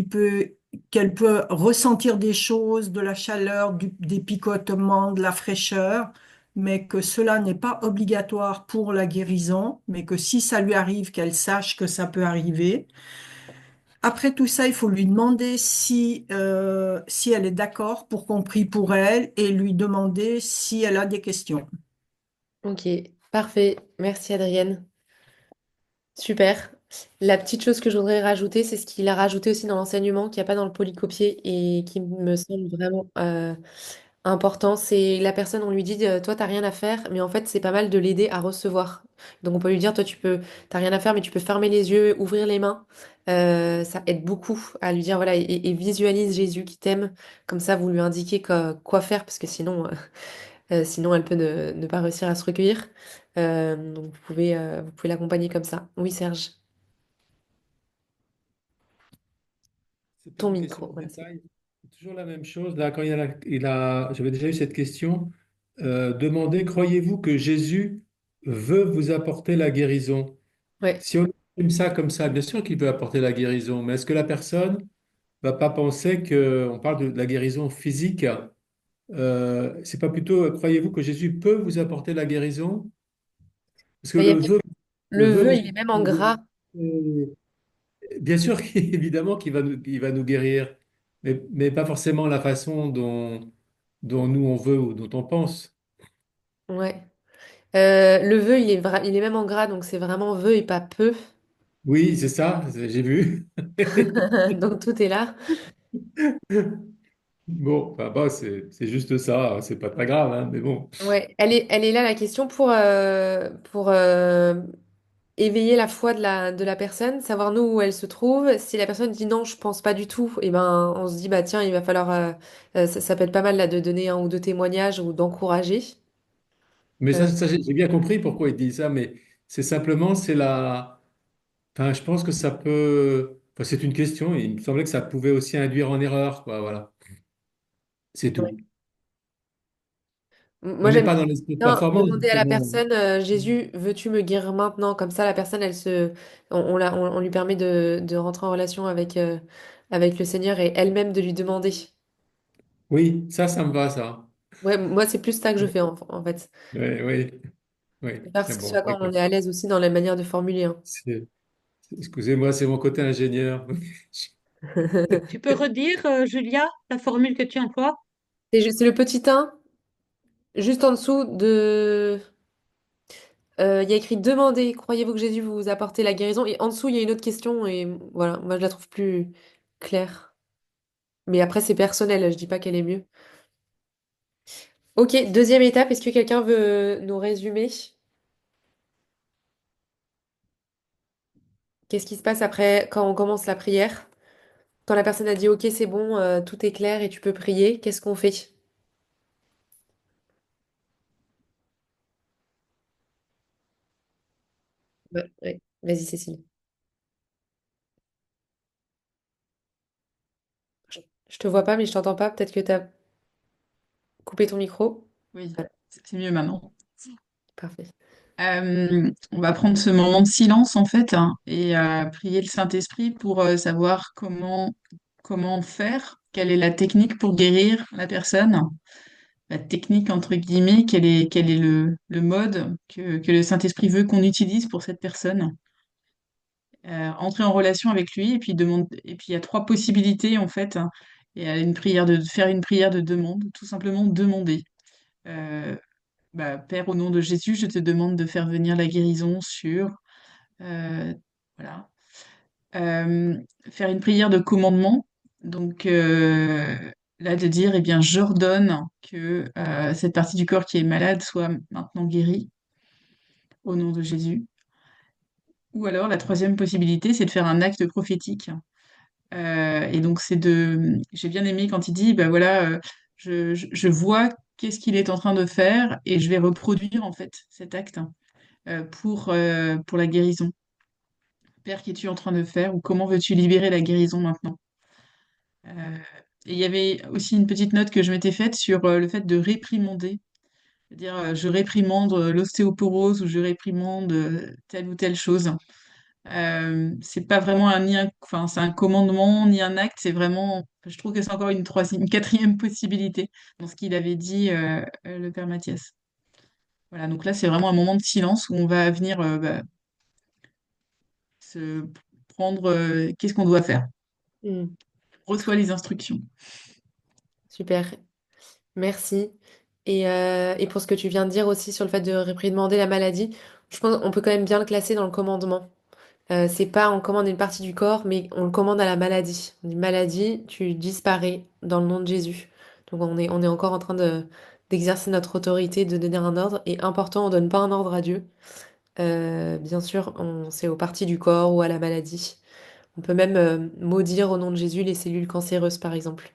peut, qu'elle peut ressentir des choses, de la chaleur, des picotements, de la fraîcheur, mais que cela n'est pas obligatoire pour la guérison, mais que si ça lui arrive, qu'elle sache que ça peut arriver. Après tout ça, il faut lui demander si elle est d'accord pour qu'on prie pour elle et lui demander si elle a des questions. Ok, Parfait. Merci Adrienne. Super. La petite chose que je voudrais rajouter, c'est ce qu'il a rajouté aussi dans l'enseignement, qu'il n'y a pas dans le polycopier et qui me semble vraiment important. C'est la personne, on lui dit, toi, t'as rien à faire, mais en fait, c'est pas mal de l'aider à recevoir. Donc, on peut lui dire, toi, t'as rien à faire, mais tu peux fermer les yeux, ouvrir les mains. Ça aide beaucoup à lui dire, voilà, et visualise Jésus qui t'aime. Comme ça, vous lui indiquez quoi faire, parce que sinon, sinon elle peut ne pas réussir à se recueillir. Donc, vous pouvez l'accompagner comme ça. Oui, Serge, C'est pas ton une question micro. de Voilà, détail. C'est toujours la même chose. Là, quand j'avais déjà eu cette question. Demandez, croyez-vous que Jésus veut vous apporter la guérison? ouais. Si on exprime ça comme ça, bien sûr qu'il veut apporter la guérison, mais est-ce que la personne va pas penser qu'on parle de la guérison physique? C'est pas plutôt, croyez-vous que Jésus peut vous apporter la guérison? Parce que Bah, il y a le le vœu vœu, vous il est même en gras. bien sûr, évidemment qu'il va nous guérir, mais pas forcément la façon dont nous on veut ou dont on pense. Ouais. Le vœu, il est même en gras, donc c'est vraiment vœu et pas peu. Oui, c'est ça, j'ai vu. Donc tout est là. Bon, enfin, bah, c'est juste ça, c'est pas très grave, hein, mais bon. Ouais, elle est là la question pour éveiller la foi de la personne, savoir nous où elle se trouve. Si la personne dit non, je pense pas du tout, et ben on se dit bah tiens, il va falloir ça peut être pas mal là de donner un ou deux témoignages ou d'encourager. Mais Euh, j'ai bien compris pourquoi il dit ça, mais c'est simplement, c'est la. Enfin, je pense que ça peut. Enfin, c'est une question, et il me semblait que ça pouvait aussi induire en erreur, quoi, voilà. C'est ouais. tout. Moi On n'est j'aime pas dans l'esprit de bien performance, demander à la justement. personne Jésus, veux-tu me guérir maintenant? Comme ça la personne on lui permet de rentrer en relation avec le Seigneur et elle-même de lui demander. Oui, ça me va, ça. Ouais, moi c'est plus ça que je fais en fait. Oui, oui, oui. Parce C'est que bon, ce soit quand on d'accord. est à l'aise aussi dans la manière de formuler, hein. Excusez-moi, c'est mon côté ingénieur. Tu peux redire, Julia, la formule que tu emploies? C'est le petit 1, juste en dessous de... il y a écrit «Demandez, croyez-vous que Jésus vous apporte la guérison?» Et en dessous, il y a une autre question et voilà, moi je la trouve plus claire. Mais après, c'est personnel, je dis pas qu'elle est mieux. Ok, deuxième étape, est-ce que quelqu'un veut nous résumer? Qu'est-ce qui se passe après quand on commence la prière? Quand la personne a dit «Ok, c'est bon, tout est clair et tu peux prier», qu'est-ce qu'on fait? Ouais, ouais. Vas-y, Cécile. Je te vois pas, mais je t'entends pas. Peut-être que tu as coupé ton micro. Oui, Voilà, c'est mieux maintenant. parfait. On va prendre ce moment de silence en fait hein, et prier le Saint-Esprit pour savoir comment faire, quelle est la technique pour guérir la personne, la technique entre guillemets, quel est le mode que le Saint-Esprit veut qu'on utilise pour cette personne. Entrer en relation avec lui et puis il y a trois possibilités en fait hein, et faire une prière de demande, tout simplement demander. Euh, Père, au nom de Jésus, je te demande de faire venir la guérison sur... euh, voilà. Euh, Faire une prière de commandement. Donc là, de dire, eh bien, j'ordonne que cette partie du corps qui est malade soit maintenant guérie au nom de Jésus. Ou alors, la troisième possibilité, c'est de faire un acte prophétique. Et donc, j'ai bien aimé quand il dit, bah voilà, je vois qu'est-ce qu'il est en train de faire et je vais reproduire en fait cet acte pour la guérison. Père, qu'es-tu en train de faire ou comment veux-tu libérer la guérison maintenant? Euh, et il y avait aussi une petite note que je m'étais faite sur le fait de réprimander. C'est-à-dire, je réprimande l'ostéoporose ou je réprimande telle ou telle chose. C'est pas vraiment enfin, c'est un commandement ni un acte, c'est vraiment, je trouve que c'est encore une quatrième possibilité dans ce qu'il avait dit le père Mathias. Voilà, donc là, c'est vraiment un moment de silence où on va venir se prendre qu'est-ce qu'on doit faire. Hmm, On reçoit les instructions. super, merci. Et pour ce que tu viens de dire aussi sur le fait de réprimander la maladie, je pense qu'on peut quand même bien le classer dans le commandement. C'est pas on commande une partie du corps, mais on le commande à la maladie. On dit maladie, tu disparais dans le nom de Jésus. Donc on est encore en train d'exercer notre autorité, de donner un ordre. Et important, on donne pas un ordre à Dieu. Bien sûr, c'est aux parties du corps ou à la maladie. On peut même maudire au nom de Jésus les cellules cancéreuses, par exemple.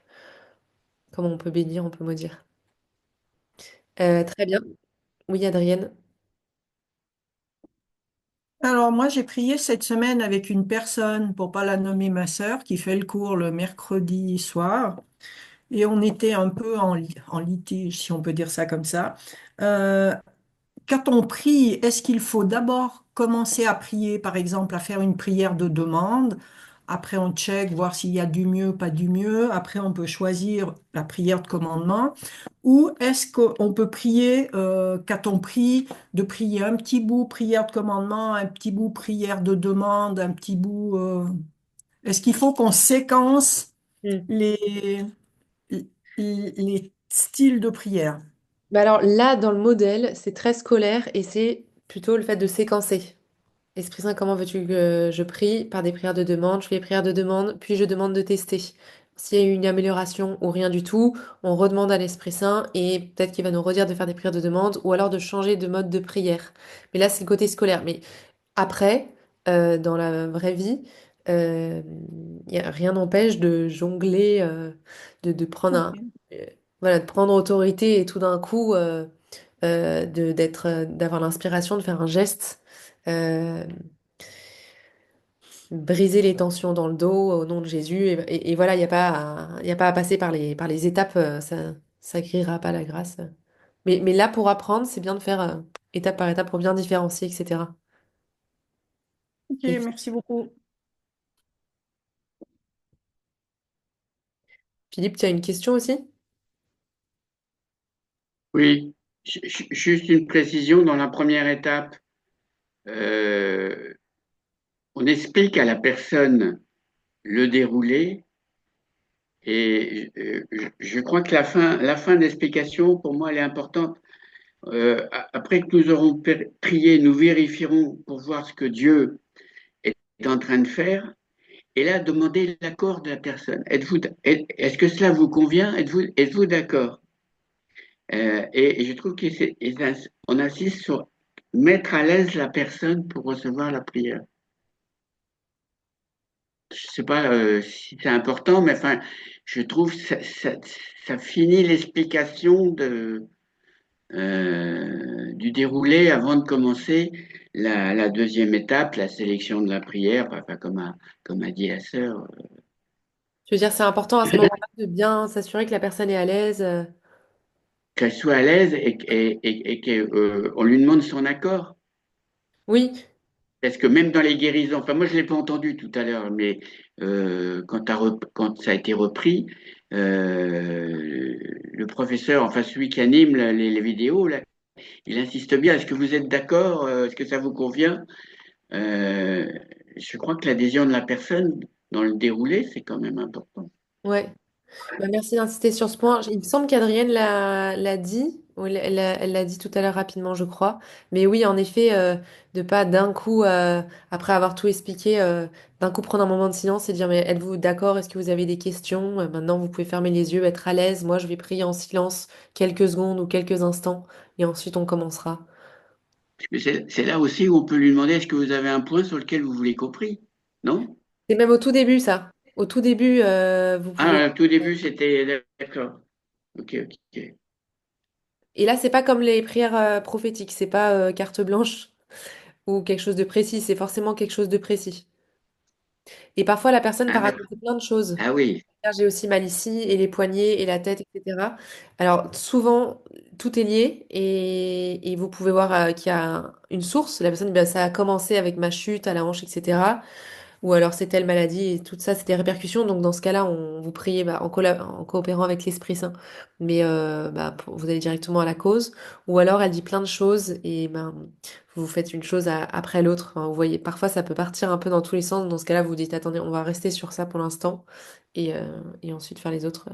Comme on peut bénir, on peut maudire. Très bien. Oui, Adrienne. Alors moi, j'ai prié cette semaine avec une personne, pour pas la nommer ma sœur, qui fait le cours le mercredi soir. Et on était un peu en litige, si on peut dire ça comme ça. Euh, Quand on prie, est-ce qu'il faut d'abord commencer à prier, par exemple, à faire une prière de demande? Après, on check, voir s'il y a du mieux, pas du mieux. Après, on peut choisir la prière de commandement. Ou est-ce qu'on peut prier, quand on prie, de prier un petit bout prière de commandement, un petit bout prière de demande, un petit bout... Est-ce qu'il faut qu'on séquence Hmm. les, les styles de prière? Bah alors là, dans le modèle, c'est très scolaire et c'est plutôt le fait de séquencer. Esprit Saint, comment veux-tu que je prie? Par des prières de demande. Je fais les prières de demande, puis je demande de tester. S'il y a eu une amélioration ou rien du tout, on redemande à l'Esprit Saint et peut-être qu'il va nous redire de faire des prières de demande ou alors de changer de mode de prière. Mais là, c'est le côté scolaire. Mais après, dans la vraie vie, euh, rien n'empêche de jongler, de prendre Ok. euh, voilà, de prendre autorité et tout d'un coup, d'avoir l'inspiration de faire un geste. euh, Briser les tensions dans le dos au nom de Jésus. Et voilà, il y a pas à passer par les étapes, ça créera pas la grâce. Mais là, pour apprendre, c'est bien de faire étape par étape pour bien différencier, etc. Ok, Et merci beaucoup. Philippe, tu as une question aussi? Oui, juste une précision dans la première étape. On explique à la personne le déroulé et je crois que la fin d'explication, pour moi, elle est importante. Après que nous aurons prié, nous vérifierons pour voir ce que Dieu est en train de faire. Et là, demander l'accord de la personne. Est-ce que cela vous convient? Êtes-vous d'accord? Et je trouve qu'on insiste sur mettre à l'aise la personne pour recevoir la prière. Je sais pas si c'est important, mais enfin, je trouve que ça finit l'explication du déroulé avant de commencer la deuxième étape, la sélection de la prière, enfin, comme a dit la sœur. Je veux dire, c'est important à ce moment-là de bien s'assurer que la personne est à l'aise. Qu'elle soit à l'aise et qu'on lui demande son accord. Oui, Parce que même dans les guérisons, enfin moi je ne l'ai pas entendu tout à l'heure, mais quand ça a été repris, le professeur, enfin celui qui anime les vidéos, là, il insiste bien, est-ce que vous êtes d'accord? Est-ce que ça vous convient? Euh, je crois que l'adhésion de la personne dans le déroulé, c'est quand même important. ouais. Bah, merci d'insister sur ce point. Il me semble qu'Adrienne l'a dit, ou elle l'a dit tout à l'heure rapidement, je crois. Mais oui, en effet, de pas d'un coup, après avoir tout expliqué, d'un coup prendre un moment de silence et dire, mais êtes-vous d'accord? Est-ce que vous avez des questions? Maintenant, vous pouvez fermer les yeux, être à l'aise. Moi, je vais prier en silence quelques secondes ou quelques instants, et ensuite on commencera. Mais c'est là aussi où on peut lui demander, est-ce que vous avez un point sur lequel vous voulez compris? Non? C'est même au tout début, ça. Au tout début, vous pouvez. Ah, au tout début, c'était d'accord. Ok, ok. Et là, c'est pas comme les prières prophétiques, c'est pas carte blanche ou quelque chose de précis, c'est forcément quelque chose de précis. Et parfois, la personne Ah, va d'accord. raconter plein de choses. Ah oui. J'ai aussi mal ici, et les poignets, et la tête, etc. Alors, souvent, tout est lié, et vous pouvez voir qu'il y a une source. La personne dit, bah, ça a commencé avec ma chute à la hanche, etc. Ou alors c'est telle maladie et tout ça, c'est des répercussions. Donc dans ce cas-là, vous priez bah, en coopérant avec l'Esprit Saint. Mais bah, vous allez directement à la cause. Ou alors elle dit plein de choses et ben, vous faites une chose après l'autre. Enfin, vous voyez, parfois ça peut partir un peu dans tous les sens. Dans ce cas-là, vous dites, attendez, on va rester sur ça pour l'instant et ensuite faire les autres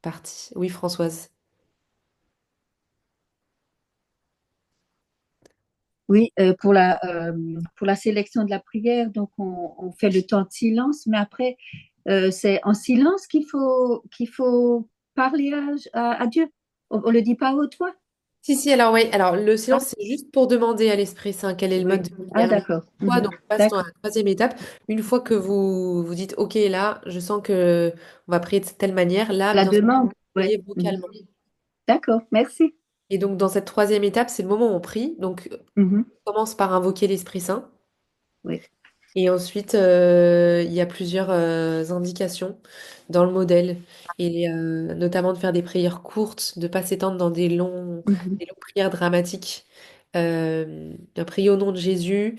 parties. Oui, Françoise. Oui, pour la sélection de la prière, donc on fait le temps de silence, mais après, c'est en silence qu'il faut parler à Dieu. On le dit pas à haute voix. Si, si, alors oui. Alors, le Ah, silence, c'est juste pour demander à l'Esprit Saint quel est le mode oui. de Ah, prière. Mais d'accord. quoi, Mhm. donc, on passe dans D'accord. la troisième étape. Une fois que vous dites, OK, là, je sens que on va prier de telle manière, là, La bien sûr, demande. vous Ouais. priez Mhm. vocalement. D'accord. Merci. Et donc, dans cette troisième étape, c'est le moment où on prie. Donc, Mhm. on commence par invoquer l'Esprit Saint. Oui. Et ensuite, il y a plusieurs indications dans le modèle, et notamment de faire des prières courtes, de ne pas s'étendre dans Mhm. des longues prières dramatiques. Prier au nom de Jésus,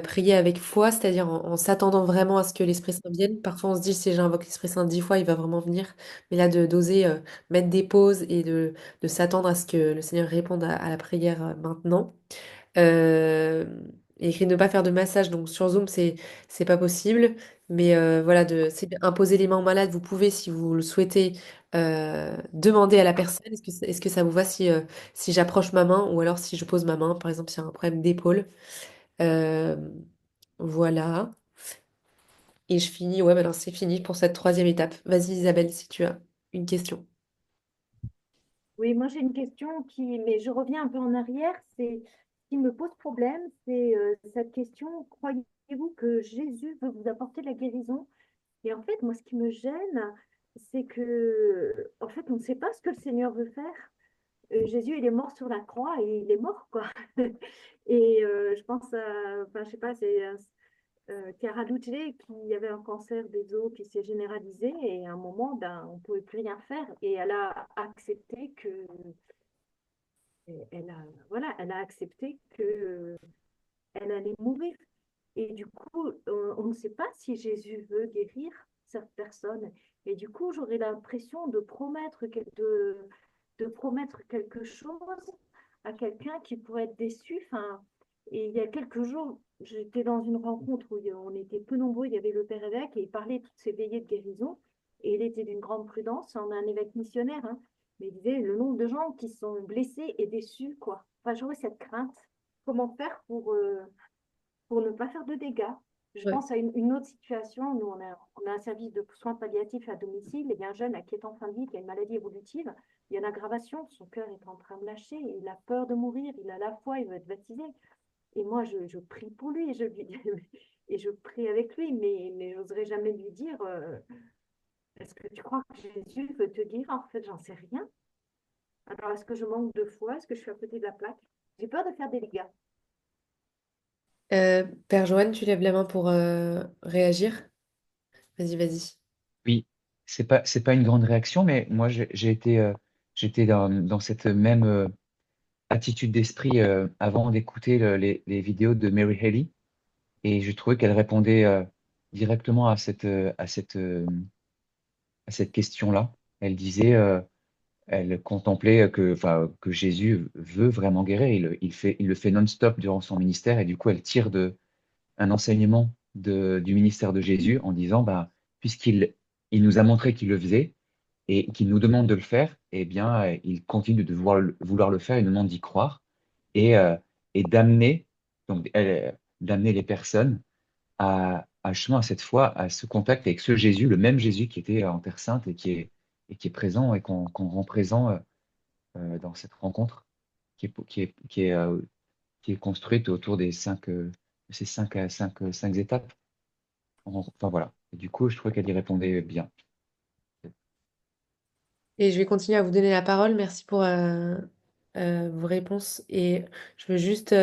prier avec foi, c'est-à-dire en s'attendant vraiment à ce que l'Esprit Saint vienne. Parfois, on se dit, si j'invoque l'Esprit Saint 10 fois, il va vraiment venir. Mais là, d'oser mettre des pauses et de s'attendre à ce que le Seigneur réponde à la prière maintenant. Euh, et écrit ne pas faire de massage, donc sur Zoom, c'est pas possible. Mais voilà, c'est imposer les mains au malade, vous pouvez, si vous le souhaitez, demander à la personne, est-ce que ça vous va si j'approche ma main ou alors si je pose ma main, par exemple, s'il y a un problème d'épaule. Euh, voilà. Et je finis, ouais, alors c'est fini pour cette troisième étape. Vas-y, Isabelle, si tu as une question. Oui, moi j'ai une question mais je reviens un peu en arrière. C'est ce qui me pose problème, c'est cette question, croyez-vous que Jésus veut vous apporter la guérison? Et en fait, moi ce qui me gêne, c'est que en fait, on ne sait pas ce que le Seigneur veut faire. Jésus, il est mort sur la croix et il est mort, quoi. Et je pense à, enfin, je sais pas, c'est Chiara Luce qui avait un cancer des os qui s'est généralisé et à un moment, ben, on ne pouvait plus rien faire. Et elle a accepté que elle a, voilà, elle a accepté que elle allait mourir. Et du coup, on ne sait pas si Jésus veut guérir cette personne. Et du coup, j'aurais l'impression de promettre quelque chose à quelqu'un qui pourrait être déçu. Enfin, et il y a quelques jours, j'étais dans une rencontre où on était peu nombreux. Il y avait le père évêque et il parlait de toutes ces veillées de guérison. Et il était d'une grande prudence. On a un évêque missionnaire, hein, mais il disait le nombre de gens qui sont blessés et déçus, quoi. Enfin, j'aurais cette crainte. Comment faire pour ne pas faire de dégâts? Je Ouais. pense à une autre situation. Nous, on a un service de soins palliatifs à domicile. Et il y a un jeune qui est en fin de vie, qui a une maladie évolutive. Il y a une aggravation. Son cœur est en train de lâcher. Il a peur de mourir. Il a la foi. Il veut être baptisé. Et moi, je prie pour lui. Et je prie avec lui. Mais j'oserais jamais lui dire est-ce que tu crois que Jésus veut te guérir? En fait, j'en sais rien. Alors, est-ce que je manque de foi? Est-ce que je suis à côté de la plaque? J'ai peur de faire des dégâts. Père Joanne, tu lèves la main pour réagir? Vas-y, vas-y. Oui, c'est pas une grande réaction, mais moi, j'étais dans cette même attitude d'esprit avant d'écouter les vidéos de Mary Haley, et je trouvais qu'elle répondait directement à cette question-là. Elle disait, elle contemplait que Jésus veut vraiment guérir. Il le fait non-stop durant son ministère, et du coup, elle tire un enseignement du ministère de Jésus en disant, bah, puisqu'il nous a montré qu'il le faisait et qu'il nous demande de le faire, eh bien, il continue de vouloir le faire, il nous demande d'y croire et, euh, et d'amener les personnes justement à cette fois à ce contact avec ce Jésus, le même Jésus qui était en Terre Sainte et qui est présent et qu'on rend présent dans cette rencontre qui est construite autour des cinq étapes. Enfin voilà. Et du coup, je trouvais qu'elle y répondait bien. Et je vais continuer à vous donner la parole. Merci pour vos réponses. Et je veux juste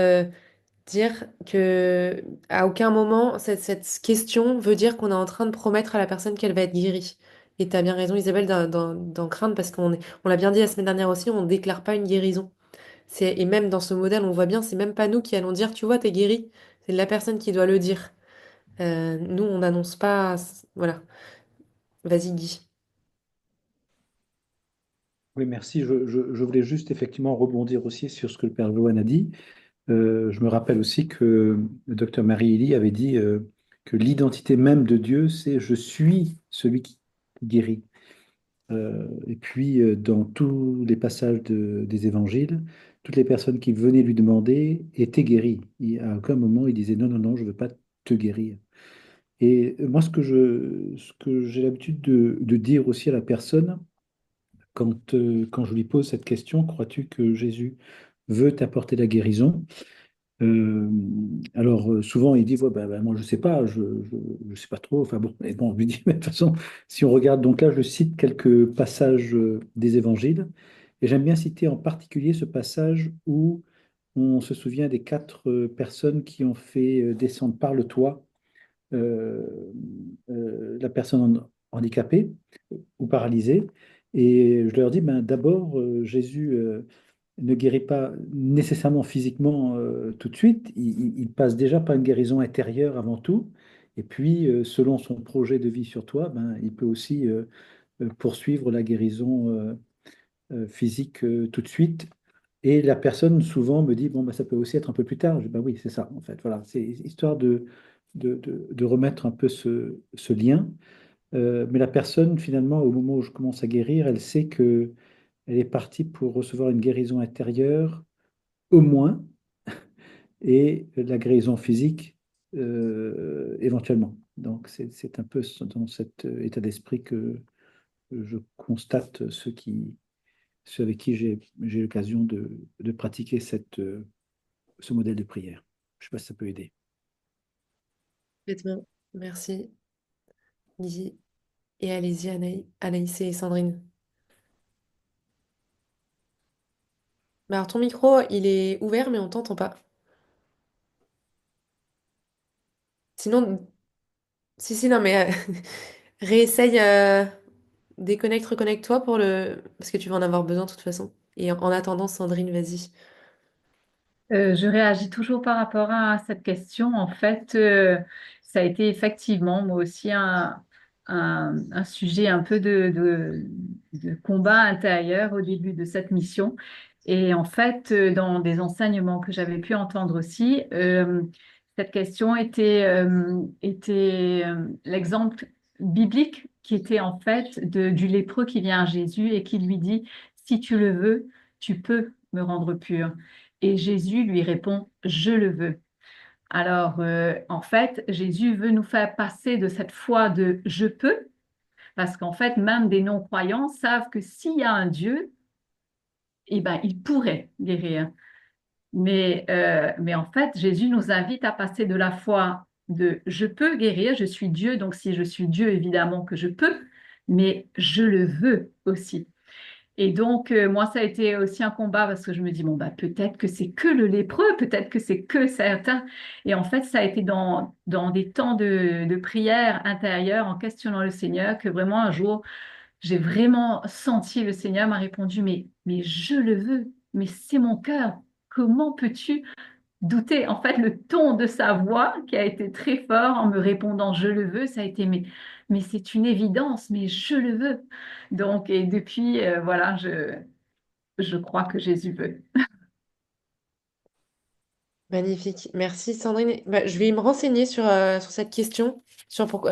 dire que à aucun moment, cette question veut dire qu'on est en train de promettre à la personne qu'elle va être guérie. Et tu as bien raison, Isabelle, d'en craindre parce on l'a bien dit la semaine dernière aussi, on ne déclare pas une guérison. Et même dans ce modèle, on voit bien, c'est même pas nous qui allons dire, tu vois, t'es guéri. C'est la personne qui doit le dire. Nous, on n'annonce pas. Voilà. Vas-y, Guy. Oui, merci. Je voulais juste effectivement rebondir aussi sur ce que le Père Johan a dit. Je me rappelle aussi que le docteur Marie-Élie avait dit que l'identité même de Dieu, c'est je suis celui qui guérit. Et puis, dans tous les passages des évangiles, toutes les personnes qui venaient lui demander étaient guéries. À aucun moment, il disait non, non, non, je ne veux pas te guérir. Et moi, ce que j'ai l'habitude de dire aussi à la personne, quand je lui pose cette question, crois-tu que Jésus veut t'apporter la guérison? Euh, Souvent il dit ouais, moi je sais pas, je sais pas trop. Enfin bon, mais bon, je lui dis mais de toute façon, si on regarde, donc là je cite quelques passages des évangiles et j'aime bien citer en particulier ce passage où on se souvient des quatre personnes qui ont fait descendre par le toit euh, la personne handicapée ou paralysée. Et je leur dis, ben, d'abord, Jésus ne guérit pas nécessairement physiquement tout de suite. Il passe déjà par une guérison intérieure avant tout. Et puis, selon son projet de vie sur toi, ben, il peut aussi poursuivre la guérison physique tout de suite. Et la personne souvent me dit, bon, ben, ça peut aussi être un peu plus tard. Je dis, ben oui, c'est ça, en fait. Voilà, c'est histoire de remettre un peu ce lien. Mais la personne, finalement, au moment où je commence à guérir, elle sait que elle est partie pour recevoir une guérison intérieure, au moins, et la guérison physique, éventuellement. Donc, c'est un peu dans cet état d'esprit que je constate ceux avec qui j'ai l'occasion de pratiquer ce modèle de prière. Je ne sais pas si ça peut aider. Complètement. Merci, Lydie. Et allez-y, Anaïs et Sandrine. Mais alors, ton micro, il est ouvert, mais on t'entend pas. Sinon, si, si, non, mais réessaye, déconnecte, reconnecte-toi pour le... Parce que tu vas en avoir besoin de toute façon. Et en attendant, Sandrine, vas-y. Je réagis toujours par rapport à cette question. En fait, ça a été effectivement moi aussi un sujet un peu de combat intérieur au début de cette mission. Et en fait, dans des enseignements que j'avais pu entendre aussi, cette question était l'exemple biblique qui était en fait du lépreux qui vient à Jésus et qui lui dit, si tu le veux, tu peux me rendre pur. Et Jésus lui répond, je le veux. Alors, en fait, Jésus veut nous faire passer de cette foi de je peux, parce qu'en fait, même des non-croyants savent que s'il y a un Dieu, eh ben, il pourrait guérir. Mais en fait, Jésus nous invite à passer de la foi de je peux guérir, je suis Dieu, donc si je suis Dieu, évidemment que je peux, mais je le veux aussi. Et donc, moi, ça a été aussi un combat parce que je me dis, bon, bah, peut-être que c'est que le lépreux, peut-être que c'est que certains. Et en fait, ça a été dans des temps de prière intérieure, en questionnant le Seigneur, que vraiment un jour, j'ai vraiment senti le Seigneur m'a répondu, mais je le veux, mais c'est mon cœur. Comment peux-tu douter? En fait, le ton de sa voix qui a été très fort en me répondant je le veux, ça a été mais c'est une évidence, mais je le veux. Donc, et depuis, voilà, je crois que Jésus veut. Magnifique. Merci, Sandrine. Bah, je vais me renseigner sur cette question, pour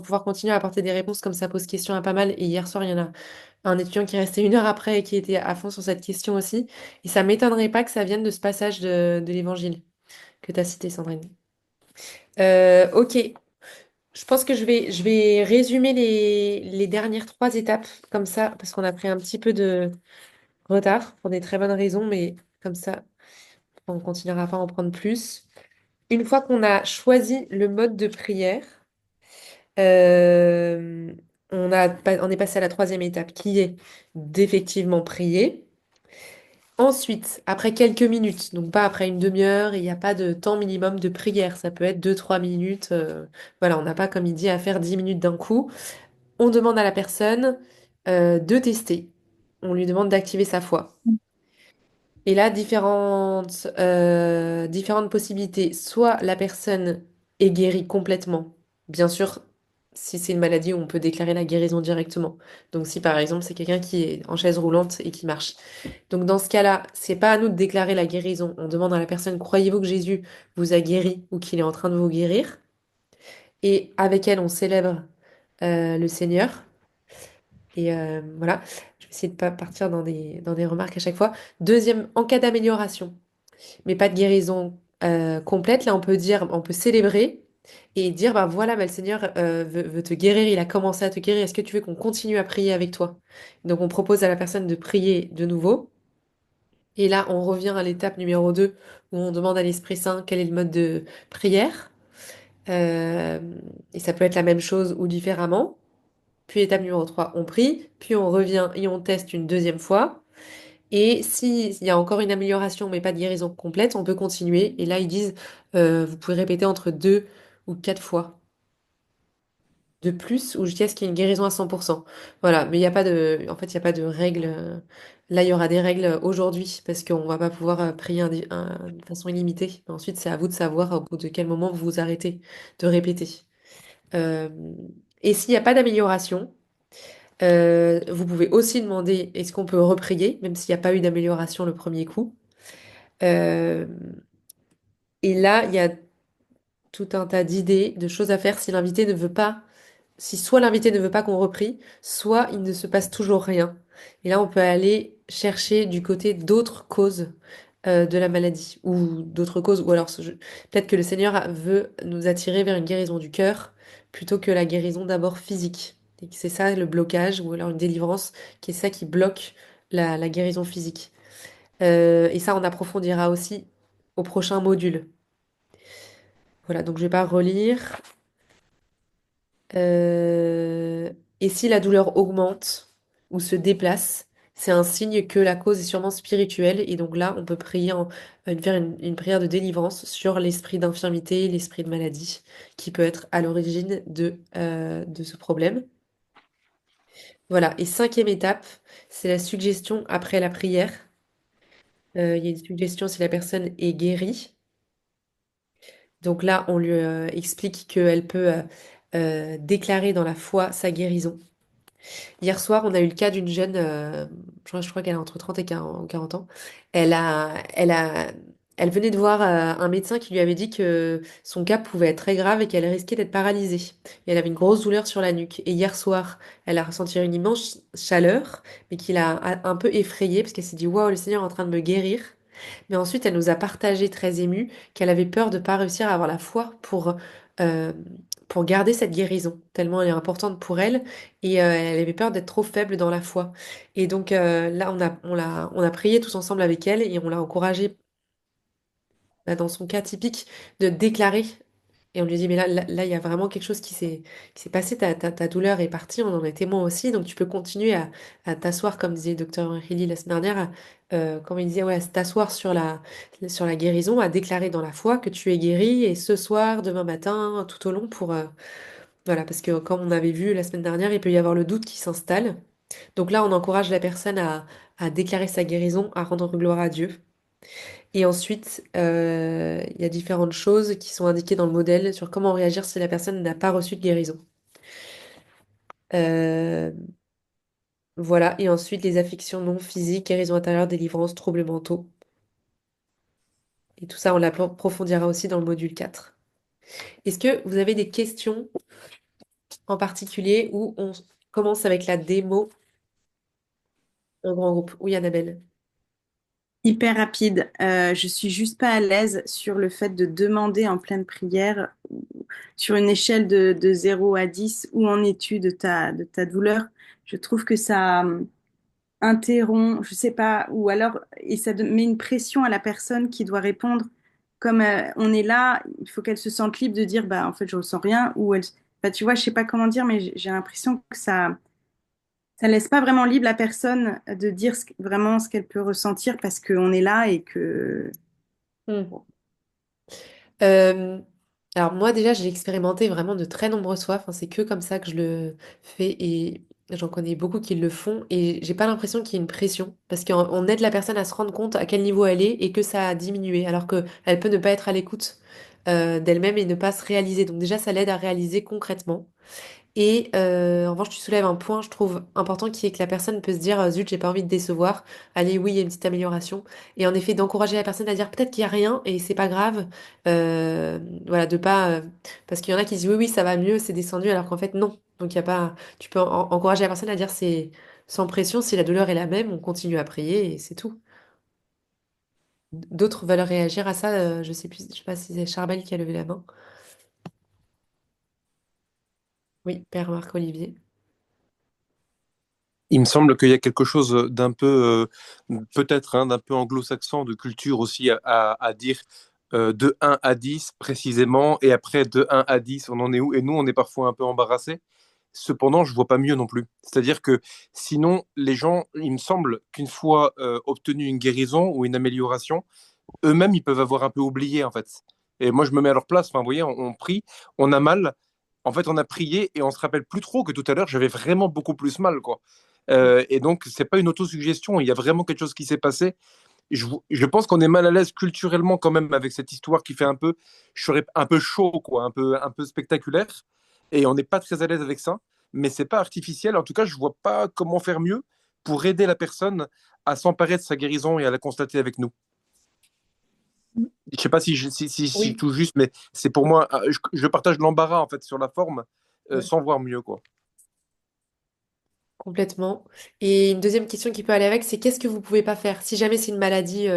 pouvoir continuer à apporter des réponses comme ça pose question à pas mal. Et hier soir, il y en a un étudiant qui est resté 1 heure après et qui était à fond sur cette question aussi. Et ça m'étonnerait pas que ça vienne de ce passage de l'Évangile que tu as cité, Sandrine. Ok. Je pense que je vais résumer les dernières 3 étapes comme ça, parce qu'on a pris un petit peu de retard pour des très bonnes raisons, mais comme ça, on continuera pas à en prendre plus. Une fois qu'on a choisi le mode de prière, euh, on est passé à la 3e étape qui est d'effectivement prier. Ensuite, après quelques minutes, donc pas après une demi-heure, il n'y a pas de temps minimum de prière, ça peut être 2, 3 minutes. Voilà, on n'a pas, comme il dit, à faire 10 minutes d'un coup. On demande à la personne de tester. On lui demande d'activer sa foi. Et là, différentes possibilités. Soit la personne est guérie complètement. Bien sûr, si c'est une maladie, on peut déclarer la guérison directement. Donc si par exemple c'est quelqu'un qui est en chaise roulante et qui marche. Donc dans ce cas-là, c'est pas à nous de déclarer la guérison. On demande à la personne, croyez-vous que Jésus vous a guéri ou qu'il est en train de vous guérir? Et avec elle, on célèbre le Seigneur. Et voilà, je vais essayer de pas partir dans des remarques à chaque fois. Deuxième, en cas d'amélioration, mais pas de guérison complète, là on peut dire, on peut célébrer et dire, bah voilà, bah, le Seigneur veut te guérir, il a commencé à te guérir, est-ce que tu veux qu'on continue à prier avec toi? Donc on propose à la personne de prier de nouveau. Et là, on revient à l'étape numéro 2 où on demande à l'Esprit Saint quel est le mode de prière. Euh, et ça peut être la même chose ou différemment. Puis étape numéro 3 on prie, puis on revient et on teste une deuxième fois. Et s'il y a encore une amélioration mais pas de guérison complète, on peut continuer. Et là, ils disent, vous pouvez répéter entre 2 ou 4 fois de plus ou jusqu'à ce qu'il y ait une guérison à 100%. Voilà, mais il n'y a pas de, en fait, il n'y a pas de règles. Là, il y aura des règles aujourd'hui parce qu'on va pas pouvoir prier de façon illimitée. Ensuite, c'est à vous de savoir au bout de quel moment vous vous arrêtez de répéter. Euh, et s'il n'y a pas d'amélioration, vous pouvez aussi demander est-ce qu'on peut reprier, même s'il n'y a pas eu d'amélioration le premier coup. Euh, et là, il y a tout un tas d'idées, de choses à faire si l'invité ne veut pas, si soit l'invité ne veut pas qu'on reprie, soit il ne se passe toujours rien. Et là, on peut aller chercher du côté d'autres causes de la maladie ou d'autres causes, ou alors peut-être que le Seigneur veut nous attirer vers une guérison du cœur plutôt que la guérison d'abord physique. Et que c'est ça le blocage ou alors une délivrance qui est ça qui bloque la guérison physique. Et ça, on approfondira aussi au prochain module. Voilà, donc je vais pas relire. Euh, Et si la douleur augmente ou se déplace, c'est un signe que la cause est sûrement spirituelle. Et donc là, on peut prier faire une prière de délivrance sur l'esprit d'infirmité, l'esprit de maladie, qui peut être à l'origine de ce problème. Voilà. Et cinquième étape, c'est la suggestion après la prière. Il y a une suggestion si la personne est guérie. Donc là, on lui explique qu'elle peut déclarer dans la foi sa guérison. Hier soir, on a eu le cas d'une jeune, je crois qu'elle a entre 30 et 40 ans. Elle a, elle a, Elle venait de voir un médecin qui lui avait dit que son cas pouvait être très grave et qu'elle risquait d'être paralysée. Et elle avait une grosse douleur sur la nuque. Et hier soir, elle a ressenti une immense chaleur, mais qui l'a un peu effrayée parce qu'elle s'est dit, waouh, le Seigneur est en train de me guérir. Mais ensuite, elle nous a partagé très émue qu'elle avait peur de ne pas réussir à avoir la foi euh, pour garder cette guérison, tellement elle est importante pour elle, et elle avait peur d'être trop faible dans la foi. Et donc là, on a prié tous ensemble avec elle et on l'a encouragée, bah, dans son cas typique, de déclarer. Et on lui dit, mais là, il y a vraiment quelque chose qui s'est passé, ta douleur est partie, on en est témoin aussi, donc tu peux continuer à t'asseoir, comme disait le docteur Hilly la semaine dernière, comme il disait, ouais, à t'asseoir sur la guérison, à déclarer dans la foi que tu es guéri, et ce soir, demain matin, tout au long, voilà, parce que comme on avait vu la semaine dernière, il peut y avoir le doute qui s'installe. Donc là, on encourage la personne à déclarer sa guérison, à rendre gloire à Dieu. Et ensuite, il y a différentes choses qui sont indiquées dans le modèle sur comment réagir si la personne n'a pas reçu de guérison. Euh, voilà, et ensuite les affections non physiques, guérison intérieure, délivrance, troubles mentaux. Et tout ça, on l'approfondira aussi dans le module 4. Est-ce que vous avez des questions en particulier ou on commence avec la démo en grand groupe? Oui, Annabelle. Hyper rapide. Je suis juste pas à l'aise sur le fait de demander en pleine prière, sur une échelle de 0 à 10, où en es-tu de ta douleur. Je trouve que ça interrompt, je sais pas, ou alors, et ça met une pression à la personne qui doit répondre. Comme on est là, il faut qu'elle se sente libre de dire, bah, en fait, je ressens rien, ou elle, bah, tu vois, je sais pas comment dire, mais j'ai l'impression que ça laisse pas vraiment libre la personne de dire vraiment ce qu'elle peut ressentir parce qu'on est là et que Hmm. Euh, alors moi déjà j'ai expérimenté vraiment de très nombreuses fois, enfin, c'est que comme ça que je le fais et j'en connais beaucoup qui le font et j'ai pas l'impression qu'il y ait une pression parce qu'on aide la personne à se rendre compte à quel niveau elle est et que ça a diminué alors que elle peut ne pas être à l'écoute d'elle-même et ne pas se réaliser. Donc déjà, ça l'aide à réaliser concrètement. Et en revanche, tu soulèves un point, je trouve, important, qui est que la personne peut se dire, zut, j'ai pas envie de décevoir. Allez, oui, il y a une petite amélioration. Et en effet, d'encourager la personne à dire peut-être qu'il y a rien et c'est pas grave. Voilà, de pas. Parce qu'il y en a qui disent oui, oui, ça va mieux, c'est descendu, alors qu'en fait, non. Donc, il y a pas. Tu peux encourager la personne à dire c'est sans pression, si la douleur est la même, on continue à prier et c'est tout. D'autres veulent réagir à ça, je sais pas si c'est Charbel qui a levé la main. Oui, Père Marc-Olivier. Il me semble qu'il y a quelque chose d'un peu, peut-être, hein, d'un peu anglo-saxon, de culture aussi à dire de 1 à 10 précisément, et après de 1 à 10, on en est où? Et nous, on est parfois un peu embarrassés. Cependant, je vois pas mieux non plus. C'est-à-dire que sinon, les gens, il me semble qu'une fois obtenu une guérison ou une amélioration, eux-mêmes, ils peuvent avoir un peu oublié, en fait. Et moi, je me mets à leur place. Enfin, vous voyez, on prie, on a mal. En fait, on a prié et on se rappelle plus trop que tout à l'heure, j'avais vraiment beaucoup plus mal, quoi. Et donc, c'est pas une autosuggestion. Il y a vraiment quelque chose qui s'est passé. Je pense qu'on est mal à l'aise culturellement quand même avec cette histoire qui fait un peu, je serais un peu chaud, quoi, un peu spectaculaire. Et on n'est pas très à l'aise avec ça. Mais c'est pas artificiel. En tout cas, je vois pas comment faire mieux pour aider la personne à s'emparer de sa guérison et à la constater avec nous. Je sais pas si Oui. tout juste, mais c'est pour moi, je partage l'embarras en fait sur la forme, Ouais. sans voir mieux quoi. Complètement. Et une deuxième question qui peut aller avec, c'est qu'est-ce que vous pouvez pas faire? Si jamais c'est une maladie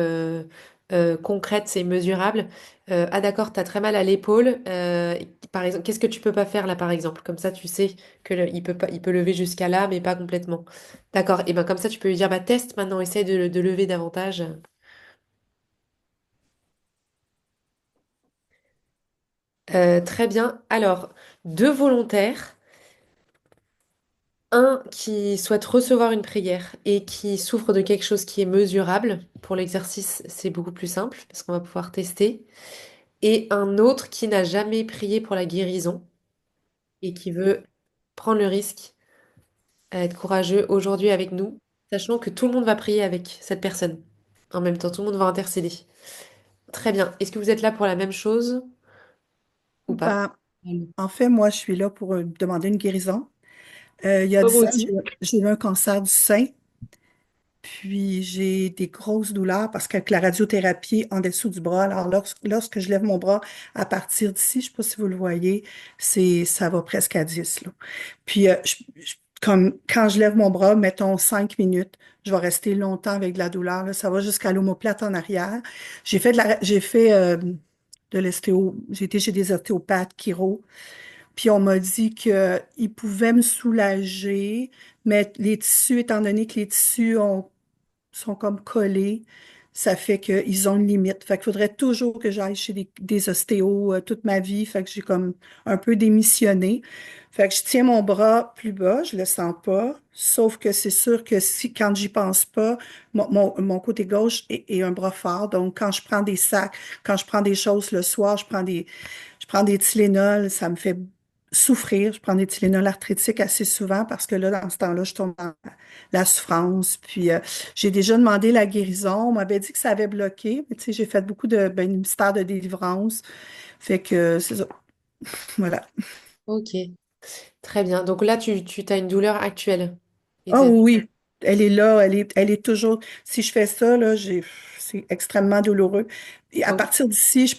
concrète, c'est mesurable. Ah d'accord, tu as très mal à l'épaule. Par exemple, qu'est-ce que tu peux pas faire là, par exemple? Comme ça, tu sais que il peut pas, il peut lever jusqu'à là, mais pas complètement. D'accord. Et ben comme ça, tu peux lui dire, bah teste maintenant, essaye de lever davantage. Très bien. Alors, deux volontaires. Un qui souhaite recevoir une prière et qui souffre de quelque chose qui est mesurable. Pour l'exercice, c'est beaucoup plus simple parce qu'on va pouvoir tester. Et un autre qui n'a jamais prié pour la guérison et qui veut prendre le risque à être courageux aujourd'hui avec nous, sachant que tout le monde va prier avec cette personne. En même temps, tout le monde va intercéder. Très bien. Est-ce que vous êtes là pour la même chose ou pas? Ben, en fait, moi, je suis là pour demander une guérison. Il y a Moi 10 ans, aussi. j'ai eu un cancer du sein, puis j'ai des grosses douleurs parce qu'avec la radiothérapie en dessous du bras, alors lorsque je lève mon bras à partir d'ici, je ne sais pas si vous le voyez, ça va presque à 10 là. Puis comme quand je lève mon bras, mettons 5 minutes, je vais rester longtemps avec de la douleur, là. Ça va jusqu'à l'omoplate en arrière. J'ai fait de l'ostéo, j'ai été chez des ostéopathes, chiro. Puis on m'a dit qu'ils pouvaient me soulager, mais les tissus, étant donné que les tissus sont comme collés, ça fait qu'ils ont une limite. Fait qu'il faudrait toujours que j'aille chez des ostéos toute ma vie. Fait que j'ai comme un peu démissionné. Fait que je tiens mon bras plus bas, je le sens pas. Sauf que c'est sûr que si, quand j'y pense pas, mon côté gauche est un bras fort. Donc, quand je prends des sacs, quand je prends des choses le soir, je prends des Tylenol, ça me fait souffrir. Je prends des Tylenol arthritiques assez souvent parce que là, dans ce temps-là, je tombe dans la souffrance. Puis, j'ai déjà demandé la guérison. On m'avait dit que ça avait bloqué, mais tu sais, j'ai fait beaucoup de ministère de délivrance. Fait que c'est ça. Voilà. Ok. Très bien. Donc là, tu as une douleur actuelle. Et Oh oui, elle est là, elle est toujours. Si je fais ça, là, c'est extrêmement douloureux. Et à Ok. partir d'ici, je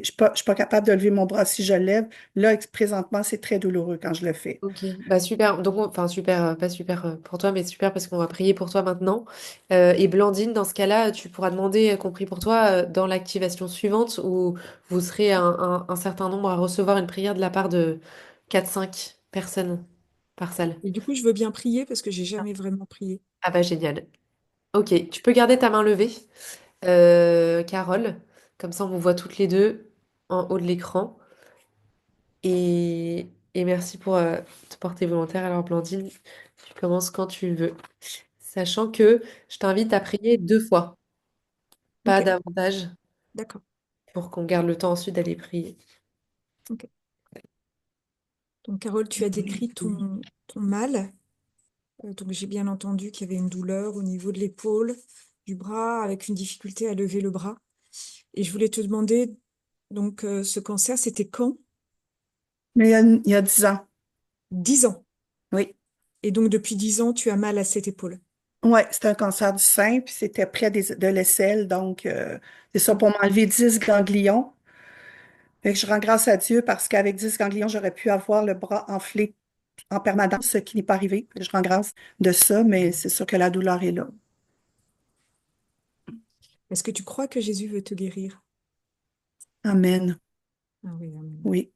suis pas capable de lever mon bras si je le lève. Là, présentement, c'est très douloureux quand je le fais. Ok, bah super. Donc, enfin super, pas super pour toi, mais super parce qu'on va prier pour toi maintenant. Et Blandine, dans ce cas-là, tu pourras demander qu'on prie pour toi dans l'activation suivante où vous serez un certain nombre à recevoir une prière de la part de 4 5 personnes par salle. Et du coup, je veux bien prier parce que j'ai jamais vraiment prié. Ah bah génial. Ok, tu peux garder ta main levée, Carole. Comme ça, on vous voit toutes les deux en haut de l'écran. Et merci pour te porter volontaire. Alors, Blandine, tu commences quand tu veux. Sachant que je t'invite à prier 2 fois, pas Ok, davantage, d'accord. pour qu'on garde le temps ensuite d'aller prier. Ok. Donc, Carole, tu as décrit ton mal. Donc, j'ai bien entendu qu'il y avait une douleur au niveau de l'épaule, du bras, avec une difficulté à lever le bras. Et je voulais te demander Donc, ce cancer, c'était quand? Mais il y a 10 ans. 10 ans. Oui. Et donc, depuis 10 ans, tu as mal à cette épaule. Oui, c'était un cancer du sein, puis c'était près de l'aisselle. Donc, c'est ça pour m'enlever 10 ganglions. Fait que je rends grâce à Dieu parce qu'avec 10 ganglions, j'aurais pu avoir le bras enflé en permanence, ce qui n'est pas arrivé. Fait que je rends grâce de ça, mais c'est sûr que la douleur est là. Est-ce que tu crois que Jésus veut te guérir? Amen. Ah oui, amen. Oui.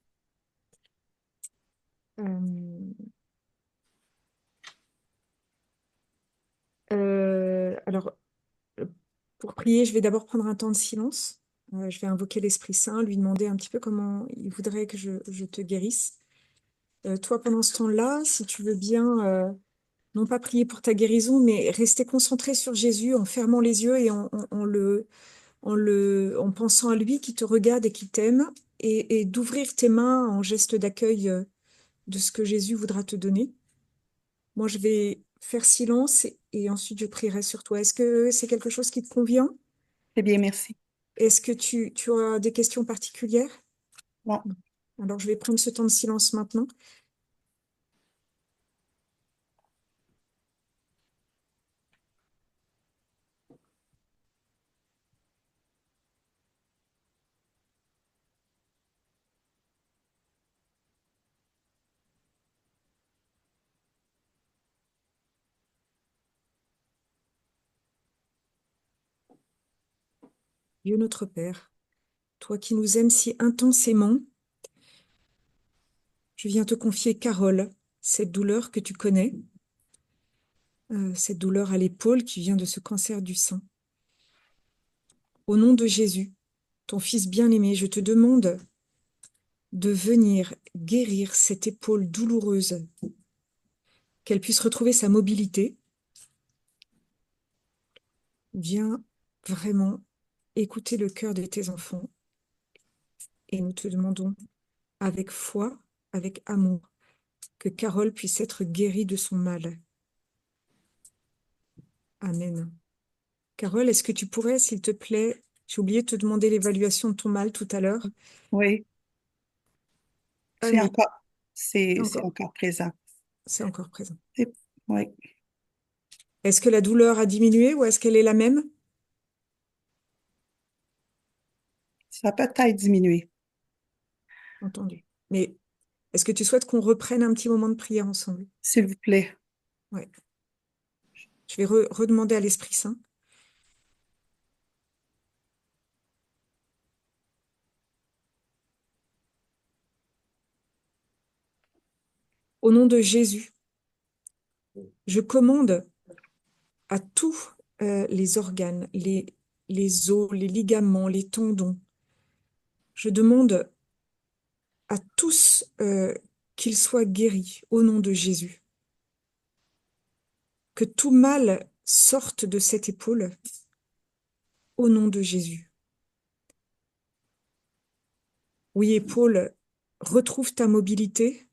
Euh, alors, pour prier, je vais d'abord prendre un temps de silence. Je vais invoquer l'Esprit Saint, lui demander un petit peu comment il voudrait que je te guérisse. Toi, pendant ce temps-là, si tu veux bien, non pas prier pour ta guérison, mais rester concentré sur Jésus en fermant les yeux et en pensant à lui qui te regarde et qui t'aime, et d'ouvrir tes mains en geste d'accueil de ce que Jésus voudra te donner. Moi, je vais faire silence et ensuite je prierai sur toi. Est-ce que c'est quelque chose qui te convient? C'est bien, merci. Est-ce que tu as des questions particulières? Bon. Alors, je vais prendre ce temps de silence maintenant. Dieu notre Père, toi qui nous aimes si intensément, je viens te confier, Carole, cette douleur que tu connais, cette douleur à l'épaule qui vient de ce cancer du sein. Au nom de Jésus, ton Fils bien-aimé, je te demande de venir guérir cette épaule douloureuse, qu'elle puisse retrouver sa mobilité. Viens vraiment écouter le cœur de tes enfants et nous te demandons avec foi, avec amour, que Carole puisse être guérie de son mal. Amen. Carole, est-ce que tu pourrais, s'il te plaît, j'ai oublié de te demander l'évaluation de ton mal tout à l'heure. Oui, Ah c'est oui, encore, c'est encore, encore présent. c'est encore présent. Oui, Est-ce que la douleur a diminué ou est-ce qu'elle est la même? ça a peut-être diminué. Entendu. Mais est-ce que tu souhaites qu'on reprenne un petit moment de prière ensemble? S'il vous plaît. Ouais. Je vais redemander à l'Esprit Saint. Au nom de Jésus, je commande à tous les organes, les os, les ligaments, les tendons. Je demande à tous qu'ils soient guéris au nom de Jésus. Que tout mal sorte de cette épaule au nom de Jésus. Oui, épaule, retrouve ta mobilité.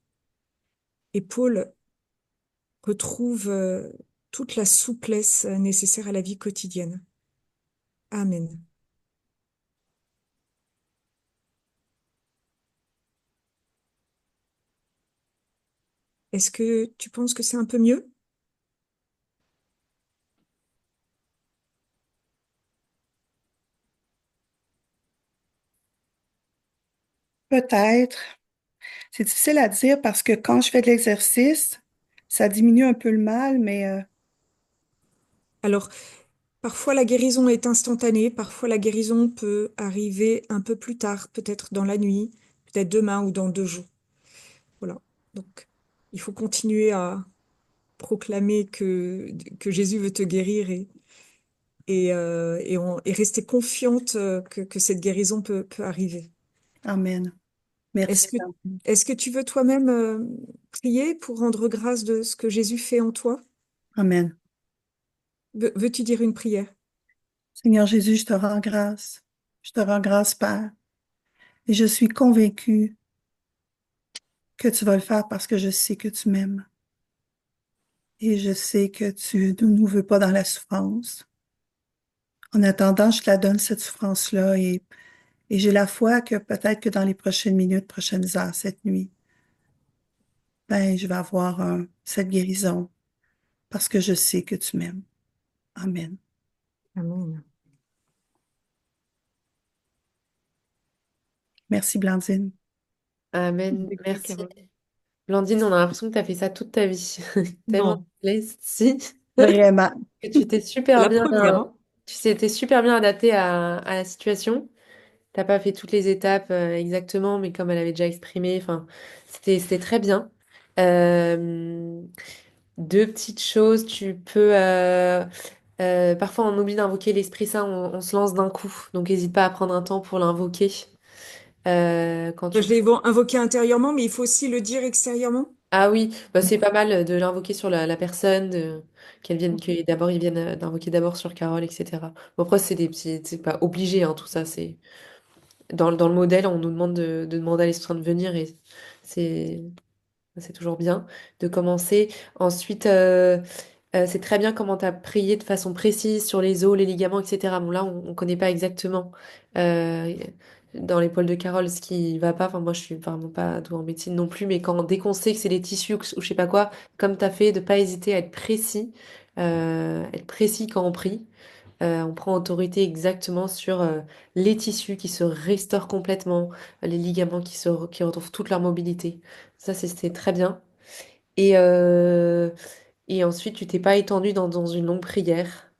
Épaule, retrouve toute la souplesse nécessaire à la vie quotidienne. Amen. Est-ce que tu penses que c'est un peu mieux? Peut-être. C'est difficile à dire parce que quand je fais de l'exercice, ça diminue un peu le mal, mais Alors, parfois la guérison est instantanée, parfois la guérison peut arriver un peu plus tard, peut-être dans la nuit, peut-être demain ou dans 2 jours. Voilà. Donc, il faut continuer à proclamer que Jésus veut te guérir et rester confiante que cette guérison peut arriver. amen. Est-ce Merci. que, est-ce que tu veux toi-même prier pour rendre grâce de ce que Jésus fait en toi? Amen. Veux-tu dire une prière? Seigneur Jésus, je te rends grâce. Je te rends grâce, Père. Et je suis convaincue que tu vas le faire parce que je sais que tu m'aimes. Et je sais que tu ne nous veux pas dans la souffrance. En attendant, je te la donne, cette souffrance-là, et Et j'ai la foi que peut-être que dans les prochaines minutes, prochaines heures, cette nuit, ben, je vais avoir cette guérison parce que je sais que tu m'aimes. Amen. Amen. Merci, Blandine. Amen. Avec vous, Merci. Carole. Blandine, on a l'impression que tu as fait ça toute ta vie. Tellement Non, de plaisir. Si. Vraiment. Que tu t'es c'est super la bien, première, hein. tu t'es super bien adapté à la situation. T'as pas fait toutes les étapes exactement, mais comme elle avait déjà exprimé, enfin, c'était très bien. Euh, Deux petites choses, tu peux parfois on oublie d'invoquer l'Esprit Saint, on se lance d'un coup, donc n'hésite pas à prendre un temps pour l'invoquer quand Je tu. l'ai invoqué intérieurement, mais il faut aussi le dire extérieurement. Ah oui, bah, c'est pas mal de l'invoquer sur la personne, qu'elle vienne, que d'abord ils viennent d'invoquer d'abord sur Carole, etc. Bon, après c'est des petits, c'est pas obligé, hein, tout ça, c'est dans le modèle, on nous demande de demander à l'Esprit Saint de venir et c'est c'est toujours bien de commencer. Ensuite, c'est très bien comment tu as prié de façon précise sur les os, les ligaments, etc. Bon, là, on ne connaît pas exactement euh, dans l'épaule de Carole ce qui va pas. Enfin, moi, je suis vraiment pas douée en médecine non plus, mais dès qu'on sait que c'est les tissus ou je sais pas quoi, comme tu as fait, de pas hésiter à être précis quand on prie. On prend autorité exactement sur les tissus qui se restaurent complètement, les ligaments qui retrouvent toute leur mobilité. Ça, c'était très bien. Et, euh, et ensuite, tu t'es pas étendu dans une longue prière.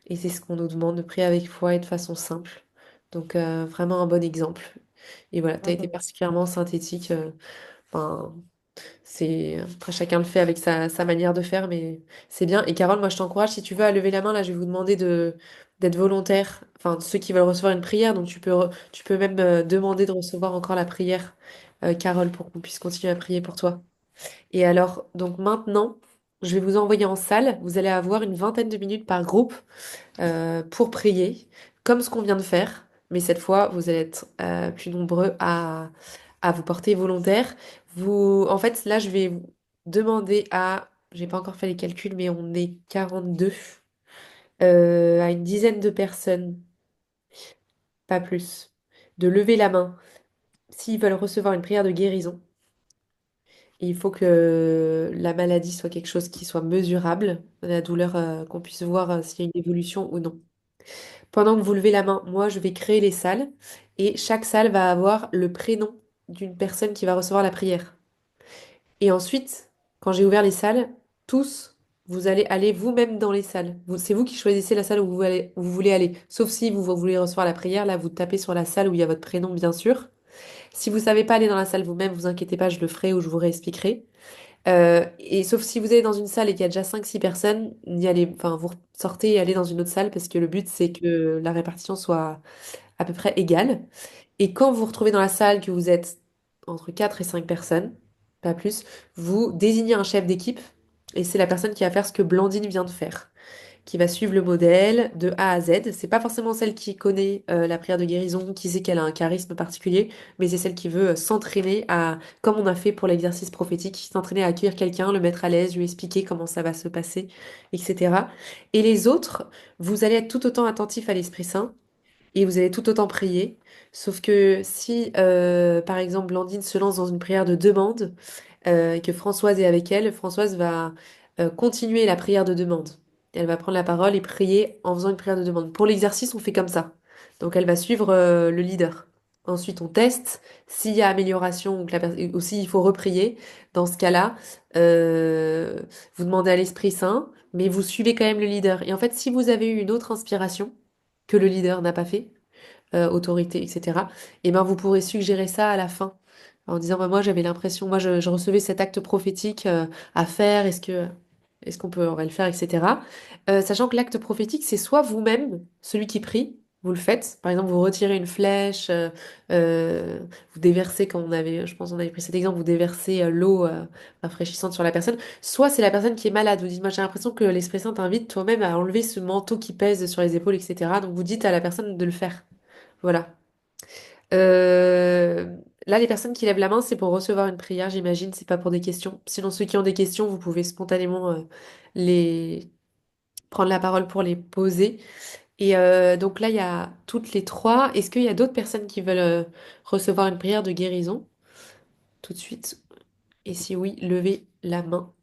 Et c'est ce qu'on nous demande de prier avec foi et de façon simple. Donc, vraiment un bon exemple. Et voilà, tu as été particulièrement synthétique. Enfin, après, chacun le fait avec sa manière de faire, mais c'est bien. Et Carole, moi, je t'encourage, si tu veux, à lever la main. Là, je vais vous demander d'être volontaire. Enfin, ceux qui veulent recevoir une prière. Donc, tu peux même demander de recevoir encore la prière, Carole, pour qu'on puisse continuer à prier pour toi. Et alors, donc maintenant, je vais vous envoyer en salle. Vous allez avoir une vingtaine de minutes par groupe pour prier, comme ce qu'on vient de faire. Mais cette fois, vous allez être plus nombreux à vous porter volontaire. En fait, là, je vais vous demander j'ai pas encore fait les calculs, mais on est 42, à une dizaine de personnes, pas plus, de lever la main s'ils veulent recevoir une prière de guérison. Et il faut que la maladie soit quelque chose qui soit mesurable, la douleur, qu'on puisse voir s'il y a une évolution ou non. Pendant que vous levez la main, moi, je vais créer les salles et chaque salle va avoir le prénom d'une personne qui va recevoir la prière. Et ensuite, quand j'ai ouvert les salles, tous, vous allez aller vous-même dans les salles. C'est vous qui choisissez la salle où vous voulez aller. Sauf si vous voulez recevoir la prière, là, vous tapez sur la salle où il y a votre prénom, bien sûr. Si vous savez pas aller dans la salle vous-même, vous inquiétez pas, je le ferai ou je vous réexpliquerai. Et sauf si vous allez dans une salle et qu'il y a déjà 5 6 personnes, enfin, vous sortez et allez dans une autre salle parce que le but, c'est que la répartition soit à peu près égale. Et quand vous vous retrouvez dans la salle, que vous êtes entre 4 et 5 personnes, pas plus, vous désignez un chef d'équipe et c'est la personne qui va faire ce que Blandine vient de faire, qui va suivre le modèle de A à Z. C'est pas forcément celle qui connaît la prière de guérison, qui sait qu'elle a un charisme particulier, mais c'est celle qui veut s'entraîner comme on a fait pour l'exercice prophétique, s'entraîner à accueillir quelqu'un, le mettre à l'aise, lui expliquer comment ça va se passer, etc. Et les autres, vous allez être tout autant attentifs à l'Esprit Saint et vous allez tout autant prier. Sauf que si, par exemple, Blandine se lance dans une prière de demande, et que Françoise est avec elle, Françoise va continuer la prière de demande. Elle va prendre la parole et prier en faisant une prière de demande. Pour l'exercice, on fait comme ça. Donc elle va suivre le leader. Ensuite, on teste s'il y a amélioration ou s'il faut reprier. Dans ce cas-là, vous demandez à l'Esprit Saint, mais vous suivez quand même le leader. Et en fait, si vous avez eu une autre inspiration que le leader n'a pas fait, autorité, etc., et ben vous pourrez suggérer ça à la fin en disant bah, moi j'avais l'impression, moi je recevais cet acte prophétique à faire, est-ce qu'on aurait le faire, etc. Sachant que l'acte prophétique, c'est soit vous-même, celui qui prie, vous le faites. Par exemple, vous retirez une flèche, vous déversez, comme je pense qu'on avait pris cet exemple, vous déversez l'eau rafraîchissante sur la personne. Soit c'est la personne qui est malade. Vous dites, moi j'ai l'impression que l'Esprit Saint t'invite toi-même à enlever ce manteau qui pèse sur les épaules, etc. Donc vous dites à la personne de le faire. Voilà. Euh, Là, les personnes qui lèvent la main, c'est pour recevoir une prière, j'imagine, c'est pas pour des questions. Sinon, ceux qui ont des questions, vous pouvez spontanément les prendre la parole pour les poser. Et donc là, il y a toutes les trois. Est-ce qu'il y a d'autres personnes qui veulent recevoir une prière de guérison tout de suite? Et si oui, levez la main.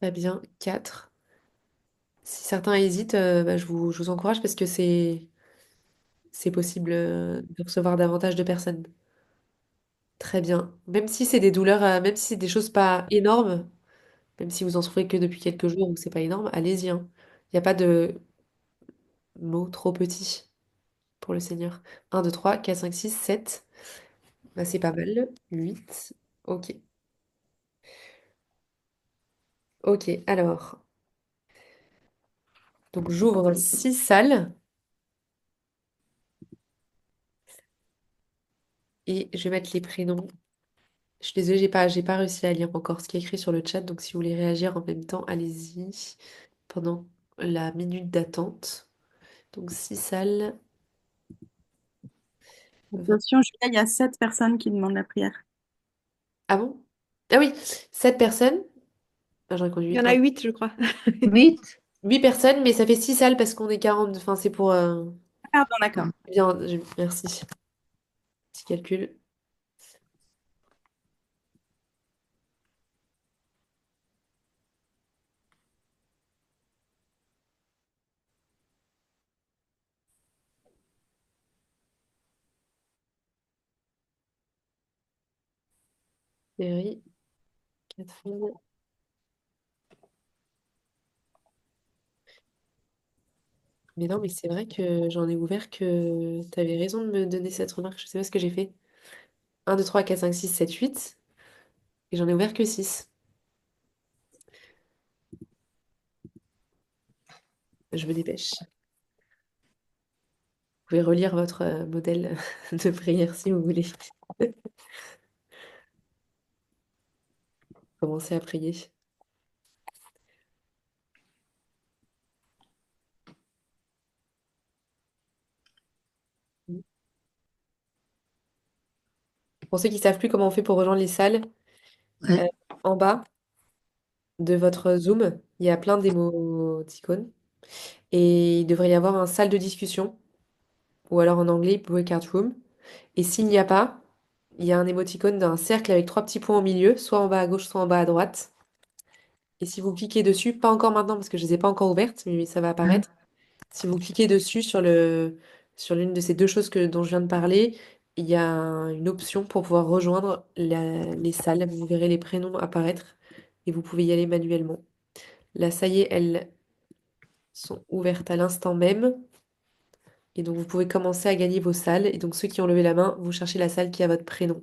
Très bien, 4. Si certains hésitent, bah, je vous encourage parce que c'est possible de recevoir davantage de personnes. Très bien. Même si c'est des douleurs, même si c'est des choses pas énormes, même si vous en souffrez que depuis quelques jours ou que c'est pas énorme, allez-y, hein. Il n'y a pas de mots trop petits pour le Seigneur. 1, 2, 3, 4, 5, 6, 7. Bah, c'est pas mal. 8. Ok. Ok, alors. Donc j'ouvre 6 salles et je vais mettre les prénoms. Je suis désolée, j'ai pas réussi à lire encore ce qui est écrit sur le chat, donc si vous voulez réagir en même temps, allez-y pendant la minute d'attente. Donc 6 salles. Attention, Julia, il y a 7 personnes qui demandent la prière. Ah bon? Ah oui, 7 personnes. Ah, j'aurais conduit Il y 8, en a pardon. 8, je crois. 8. 8 personnes, mais ça fait 6 salles parce qu'on est 40. Enfin, c'est pour. Pardon, d'accord. Bien, merci. Petit calcul. Série, Catherine. Mais non, mais c'est vrai que j'en ai ouvert que. T'avais raison de me donner cette remarque. Je sais pas ce que j'ai fait. 1, 2, 3, 4, 5, 6, 7, 8. Et j'en ai ouvert que 6. Je me dépêche. Vous pouvez relire votre modèle de prière si vous voulez. Commencez à prier. Pour ceux qui ne savent plus comment on fait pour rejoindre les salles, Ouais. euh, en bas de votre Zoom, il y a plein d'émoticônes. Et il devrait y avoir un salle de discussion, ou alors en anglais, breakout room. Et s'il n'y a pas, il y a un émoticône d'un cercle avec 3 petits points au milieu, soit en bas à gauche, soit en bas à droite. Et si vous cliquez dessus, pas encore maintenant parce que je ne les ai pas encore ouvertes, mais ça va apparaître. Si vous cliquez dessus sur l'une de ces deux choses dont je viens de parler, il y a une option pour pouvoir rejoindre les salles. Vous verrez les prénoms apparaître et vous pouvez y aller manuellement. Là, ça y est, elles sont ouvertes à l'instant même. Et donc, vous pouvez commencer à gagner vos salles. Et donc, ceux qui ont levé la main, vous cherchez la salle qui a votre prénom.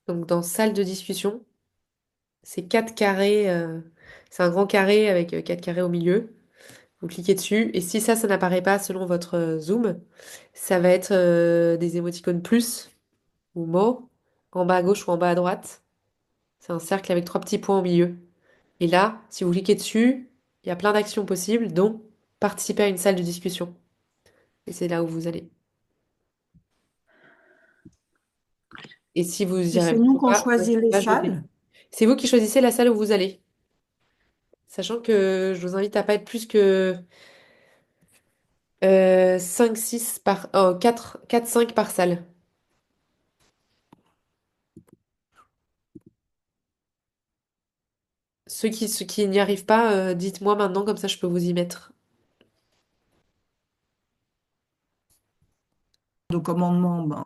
Donc, dans salle de discussion, c'est 4 carrés. C'est un grand carré avec 4 carrés au milieu. Vous cliquez dessus. Et si ça n'apparaît pas selon votre Zoom, ça va être des émoticônes plus ou mots en bas à gauche ou en bas à droite. C'est un cercle avec 3 petits points au milieu. Et là, si vous cliquez dessus, il y a plein d'actions possibles, dont participer à une salle de discussion. Et c'est là où vous allez. Et si vous y Et c'est arrivez nous qu'on pas, choisit les là, je le fais. salles. C'est vous qui choisissez la salle où vous allez. Sachant que je vous invite à pas être plus que 5, 6 par... 4, 5 par salle. Ceux qui n'y arrivent pas, dites-moi maintenant, comme ça je peux vous y mettre. De commandement, ben,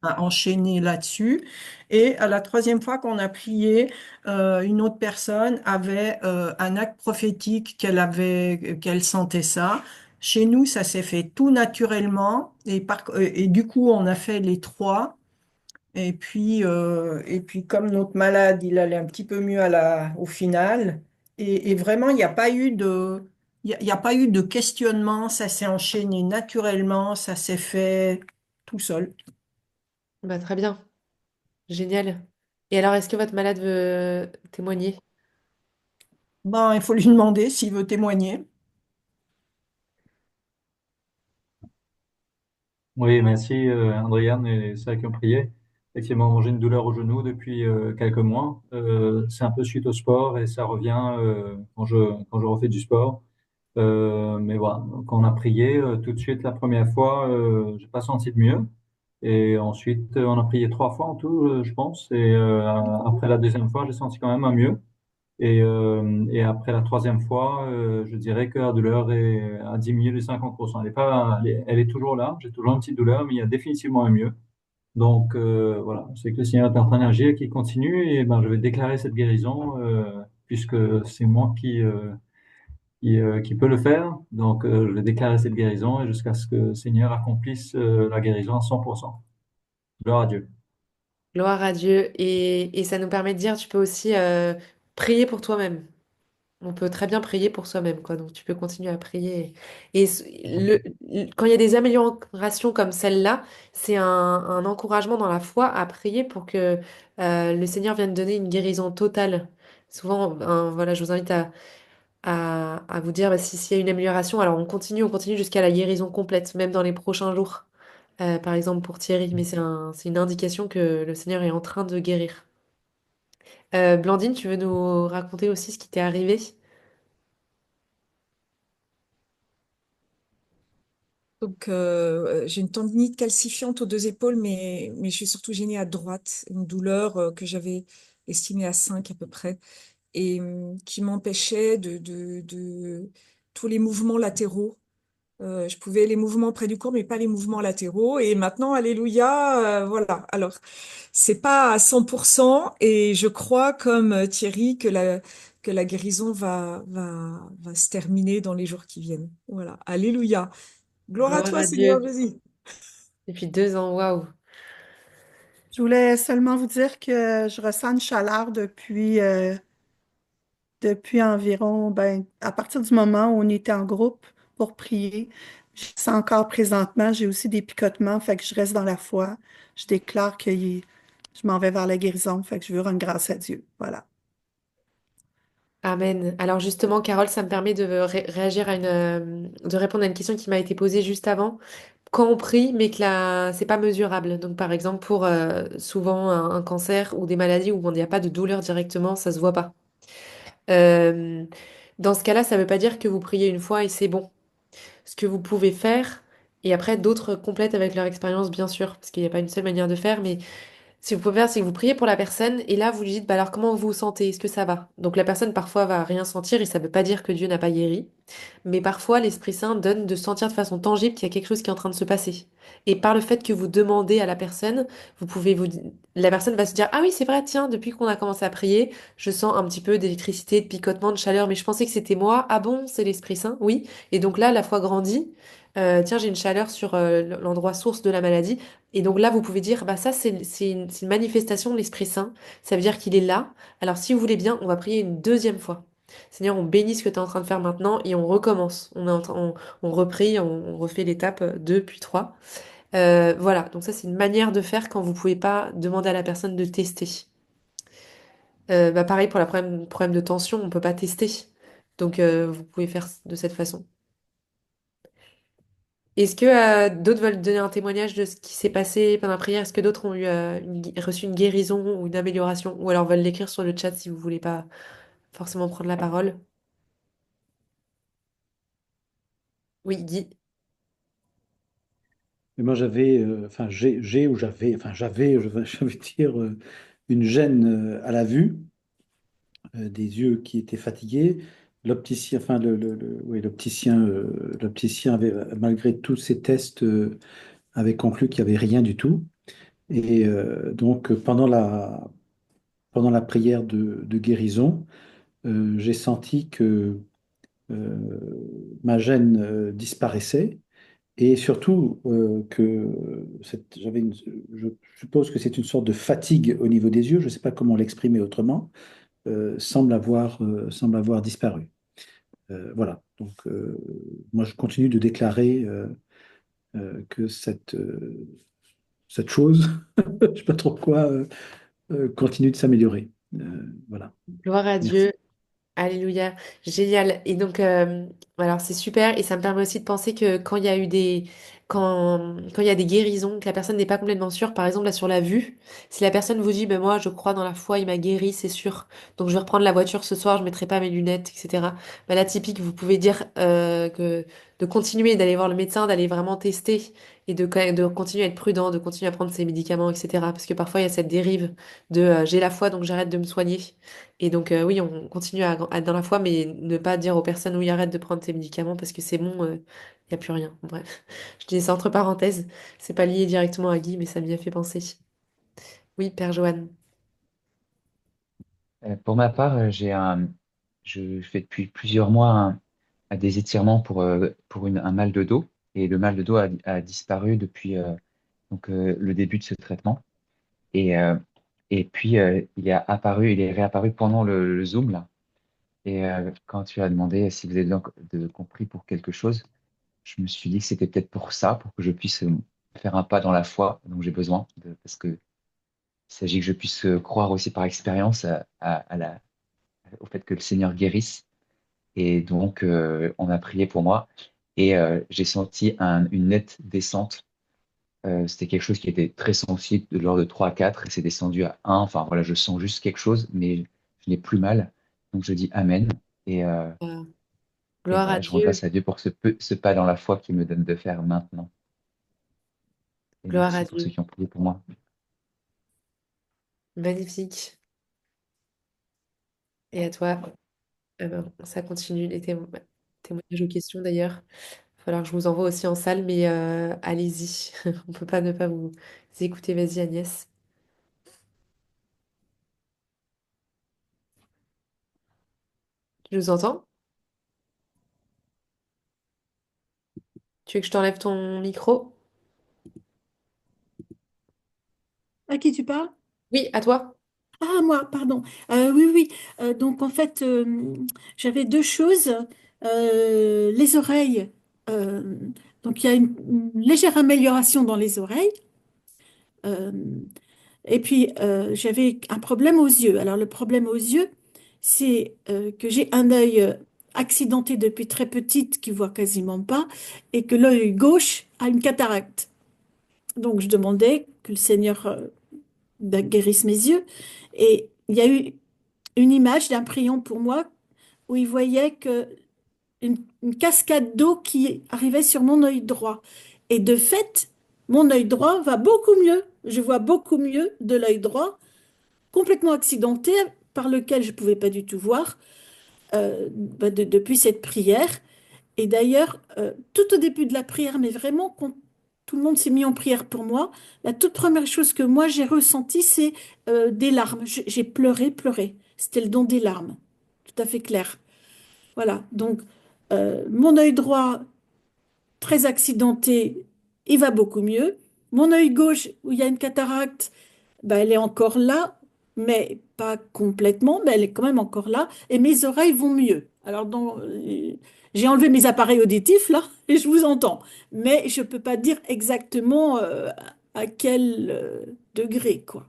on a enchaîné là-dessus. Et à la troisième fois qu'on a prié, une autre personne avait un acte prophétique qu'elle sentait ça. Chez nous, ça s'est fait tout naturellement. Et du coup, on a fait les trois. Et puis, comme notre malade, il allait un petit peu mieux au final. Et vraiment, il n'y a pas eu il y a pas eu de questionnement. Ça s'est enchaîné naturellement. Ça s'est fait tout seul. Bah, très bien. Génial. Et alors, est-ce que votre malade veut témoigner? Ben, il faut lui demander s'il veut témoigner. Oui, merci Andréane et ceux qui ont prié. Effectivement, j'ai une douleur au genou depuis quelques mois. C'est un peu suite au sport et ça revient quand je refais du sport. Mais voilà, quand on a prié, tout de suite, la première fois, j'ai pas senti de mieux. Et ensuite, on a prié 3 fois en tout, je pense. Et après la deuxième fois, j'ai senti quand même un mieux. Et après la troisième fois, je dirais que la douleur a diminué de 50%. Elle est pas, elle est toujours là. J'ai toujours une petite douleur, mais il y a définitivement un mieux. Donc voilà, c'est que le Seigneur est en train d'agir et qui continue. Et ben, je vais déclarer cette guérison puisque c'est moi qui peut le faire. Donc je vais déclarer cette guérison et jusqu'à ce que le Seigneur accomplisse la guérison à 100%. Gloire à Dieu. Gloire à Dieu. Et ça nous permet de dire, tu peux aussi prier pour toi-même. On peut très bien prier pour soi-même, quoi. Donc tu peux continuer à prier. Et quand il y a des améliorations comme celle-là, c'est un encouragement dans la foi à prier pour que le Seigneur vienne donner une guérison totale. Souvent, voilà, je vous invite à vous dire bah, s'il y a une amélioration, alors on continue jusqu'à la guérison complète, même dans les prochains jours. Par exemple pour Thierry, mais c'est une indication que le Seigneur est en train de guérir. Blandine, tu veux nous raconter aussi ce qui t'est arrivé? Donc, j'ai une tendinite calcifiante aux deux épaules, mais je suis surtout gênée à droite, une douleur que j'avais estimée à 5 à peu près, et qui m'empêchait de tous les mouvements latéraux. Je pouvais les mouvements près du corps, mais pas les mouvements latéraux. Et maintenant, alléluia, voilà. Alors, c'est pas à 100%, et je crois, comme Thierry, que la guérison va se terminer dans les jours qui viennent. Voilà, alléluia. Gloire à Gloire toi, à Seigneur Dieu. Jésus. Depuis 2 ans, waouh. Je voulais seulement vous dire que je ressens une chaleur depuis environ, ben, à partir du moment où on était en groupe pour prier. Je sens encore présentement, j'ai aussi des picotements, fait que je reste dans la foi. Je déclare que je m'en vais vers la guérison, fait que je veux rendre grâce à Dieu. Voilà. Amen. Alors justement, Carole, ça me permet de réagir de répondre à une question qui m'a été posée juste avant. Quand on prie, mais que là, c'est pas mesurable. Donc par exemple, pour souvent un cancer ou des maladies où il n'y a pas de douleur directement, ça se voit pas. Euh, Dans ce cas-là, ça ne veut pas dire que vous priez une fois et c'est bon. Ce que vous pouvez faire, et après d'autres complètent avec leur expérience, bien sûr, parce qu'il n'y a pas une seule manière de faire, mais ce que vous pouvez faire, c'est que vous priez pour la personne et là, vous lui dites, bah alors comment vous vous sentez? Est-ce que ça va? Donc la personne parfois va rien sentir et ça ne veut pas dire que Dieu n'a pas guéri. Mais parfois, l'Esprit Saint donne de sentir de façon tangible qu'il y a quelque chose qui est en train de se passer. Et par le fait que vous demandez à la personne, la personne va se dire, ah oui, c'est vrai, tiens, depuis qu'on a commencé à prier, je sens un petit peu d'électricité, de picotement, de chaleur, mais je pensais que c'était moi. Ah bon, c'est l'Esprit Saint? Oui. Et donc là, la foi grandit. Tiens, j'ai une chaleur sur l'endroit source de la maladie. Et donc là, vous pouvez dire, bah ça, c'est une manifestation de l'Esprit Saint. Ça veut dire qu'il est là. Alors si vous voulez bien, on va prier une deuxième fois. Seigneur, on bénit ce que tu es en train de faire maintenant et on recommence. On reprie, on refait l'étape 2 puis 3. Voilà, donc ça c'est une manière de faire quand vous pouvez pas demander à la personne de tester. Bah, pareil pour le problème de tension, on peut pas tester. Donc vous pouvez faire de cette façon. Est-ce que d'autres veulent donner un témoignage de ce qui s'est passé pendant la prière? Est-ce que d'autres ont eu, reçu une guérison ou une amélioration? Ou alors veulent l'écrire sur le chat si vous voulez pas forcément prendre la parole? Oui, Guy. Et moi, j'avais, enfin, j'ai ou j'avais, enfin, je veux dire, une gêne à la vue, des yeux qui étaient fatigués. L'opticien, enfin, oui, l'opticien avait, malgré tous ces tests, avait conclu qu'il n'y avait rien du tout. Et donc, pendant la prière de guérison, j'ai senti que ma gêne disparaissait. Et surtout je suppose que c'est une sorte de fatigue au niveau des yeux, je ne sais pas comment l'exprimer autrement, semble avoir disparu. Voilà, donc moi je continue de déclarer que cette chose, je ne sais pas trop quoi, continue de s'améliorer. Voilà. Gloire à Merci. Dieu. Alléluia, génial. Et donc, alors c'est super et ça me permet aussi de penser que quand il y a eu quand il y a des guérisons, que la personne n'est pas complètement sûre, par exemple là sur la vue, si la personne vous dit, ben moi je crois dans la foi, il m'a guéri, c'est sûr, donc je vais reprendre la voiture ce soir, je mettrai pas mes lunettes, etc. Ben là, typique, vous pouvez dire que de continuer, d'aller voir le médecin, d'aller vraiment tester et de continuer à être prudent, de continuer à prendre ses médicaments, etc. Parce que parfois il y a cette dérive de j'ai la foi, donc j'arrête de me soigner. Et donc, oui, on continue à être dans la foi, mais ne pas dire aux personnes, oui, arrête de prendre tes médicaments parce que c'est bon, il n'y a plus rien. Bref, je dis ça entre parenthèses. C'est pas lié directement à Guy, mais ça m'y a fait penser. Oui, Père Johan. Pour ma part, je fais depuis plusieurs mois des étirements pour un mal de dos. Et le mal de dos a disparu depuis le début de ce traitement. Et, euh, et puis, il est réapparu pendant le Zoom, là. Et quand tu as demandé si vous avez compris pour quelque chose, je me suis dit que c'était peut-être pour ça, pour que je puisse faire un pas dans la foi dont j'ai besoin, parce que il s'agit que je puisse croire aussi par expérience au fait que le Seigneur guérisse. Et donc, on a prié pour moi et j'ai senti une nette descente. C'était quelque chose qui était très sensible, de l'ordre de 3 à 4, et c'est descendu à 1. Enfin, voilà, je sens juste quelque chose, mais je n'ai plus mal. Donc, je dis Amen. Et, euh, et Gloire à voilà, je rends Dieu. grâce à Dieu pour ce pas dans la foi qu'il me donne de faire maintenant. Et Gloire à merci pour ceux Dieu. qui ont prié pour moi. Magnifique. Et à toi, ça continue les témoignages aux questions d'ailleurs. Il va falloir que je vous envoie aussi en salle, mais allez-y. On peut pas ne pas vous écouter. Vas-y, Agnès. Tu nous entends? Tu veux que je t'enlève ton micro? À qui tu parles? Oui, à toi. Ah, moi, pardon. Oui, oui. Donc, en fait, j'avais deux choses. Les oreilles. euh, donc, il y a une légère amélioration dans les oreilles. Euh, et puis, j'avais un problème aux yeux. Alors, le problème aux yeux, c'est que j'ai un œil accidenté depuis très petite qui voit quasiment pas et que l'œil gauche a une cataracte. Donc, je demandais que le Seigneur guérisse mes yeux. Et il y a eu une image d'un prion pour moi où il voyait une cascade d'eau qui arrivait sur mon œil droit. Et de fait, mon œil droit va beaucoup mieux. Je vois beaucoup mieux de l'œil droit, complètement accidenté, par lequel je ne pouvais pas du tout voir depuis cette prière. Et d'ailleurs, tout au début de la prière, mais vraiment quand tout le monde s'est mis en prière pour moi, la toute première chose que moi j'ai ressentie, c'est des larmes. J'ai pleuré, pleuré. C'était le don des larmes, tout à fait clair. Voilà, donc mon œil droit, très accidenté, il va beaucoup mieux. Mon œil gauche, où il y a une cataracte, ben, elle est encore là, mais pas complètement, mais elle est quand même encore là. Et mes oreilles vont mieux. Alors, j'ai enlevé mes appareils auditifs, là, et je vous entends. Mais je ne peux pas dire exactement à quel degré, quoi.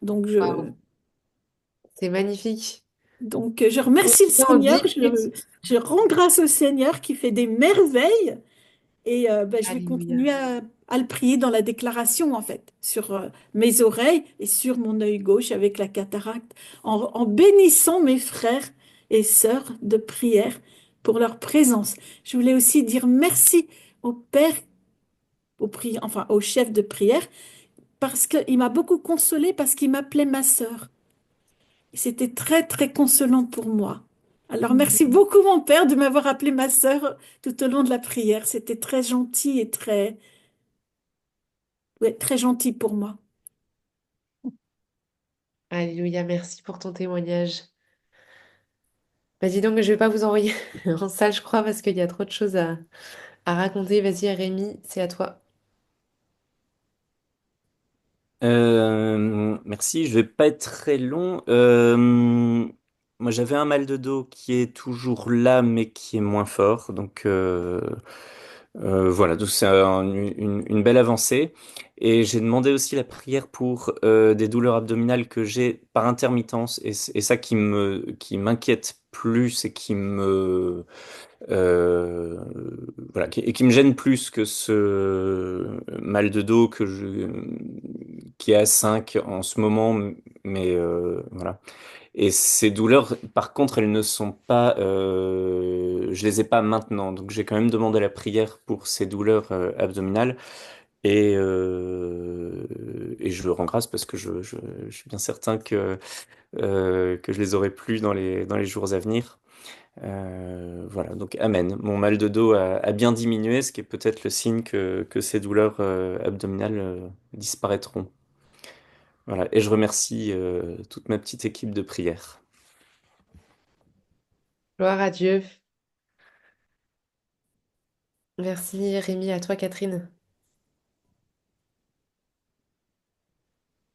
Donc, Waouh, c'est magnifique. je remercie le En 10 Seigneur, minutes. je rends grâce au Seigneur qui fait des merveilles. Et ben, je vais Alléluia. continuer à le prier dans la déclaration, en fait, sur mes oreilles et sur mon œil gauche avec la cataracte, en bénissant mes frères et sœurs de prière pour leur présence. Je voulais aussi dire merci au Père, enfin au chef de prière, parce qu'il m'a beaucoup consolée, parce qu'il m'appelait ma sœur. C'était très, très consolant pour moi. Alors, merci beaucoup, mon Père, de m'avoir appelé ma sœur tout au long de la prière. C'était très gentil et très, ouais, très gentil pour moi. Alléluia, merci pour ton témoignage. Bah dis donc, je vais pas vous envoyer en salle, je crois, parce qu'il y a trop de choses à raconter. Vas-y, Rémi, c'est à toi. Merci, je vais pas être très long. Moi, j'avais un mal de dos qui est toujours là, mais qui est moins fort. Donc, Voilà, donc c'est une belle avancée. Et j'ai demandé aussi la prière pour des douleurs abdominales que j'ai par intermittence. Et ça qui m'inquiète plus et euh, voilà, et qui me gêne plus que ce mal de dos qui est à 5 en ce moment. Mais voilà. Et ces douleurs, par contre, elles ne sont pas, je les ai pas maintenant. Donc j'ai quand même demandé la prière pour ces douleurs abdominales et je le rends grâce parce que je suis bien certain que je les aurai plus dans les jours à venir. Voilà, donc Amen. Mon mal de dos a bien diminué, ce qui est peut-être le signe que ces douleurs abdominales disparaîtront. Voilà, et je remercie toute ma petite équipe de prière. Gloire à Dieu. Merci Rémi, à toi Catherine.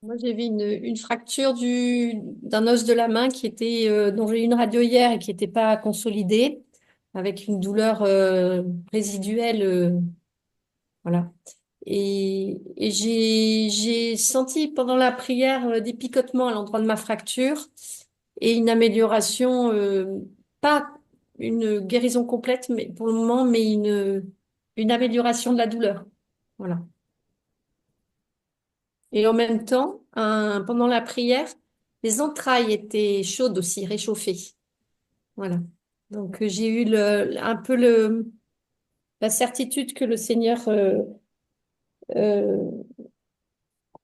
Moi, j'ai vu une fracture d'un os de la main dont j'ai eu une radio hier et qui n'était pas consolidée, avec une douleur résiduelle. Voilà. Et j'ai senti pendant la prière des picotements à l'endroit de ma fracture et une amélioration, pas une guérison complète mais pour le moment, mais une amélioration de la douleur. Voilà. Et en même temps, pendant la prière, les entrailles étaient chaudes aussi, réchauffées. Voilà. Donc j'ai eu un peu la certitude que le Seigneur, euh,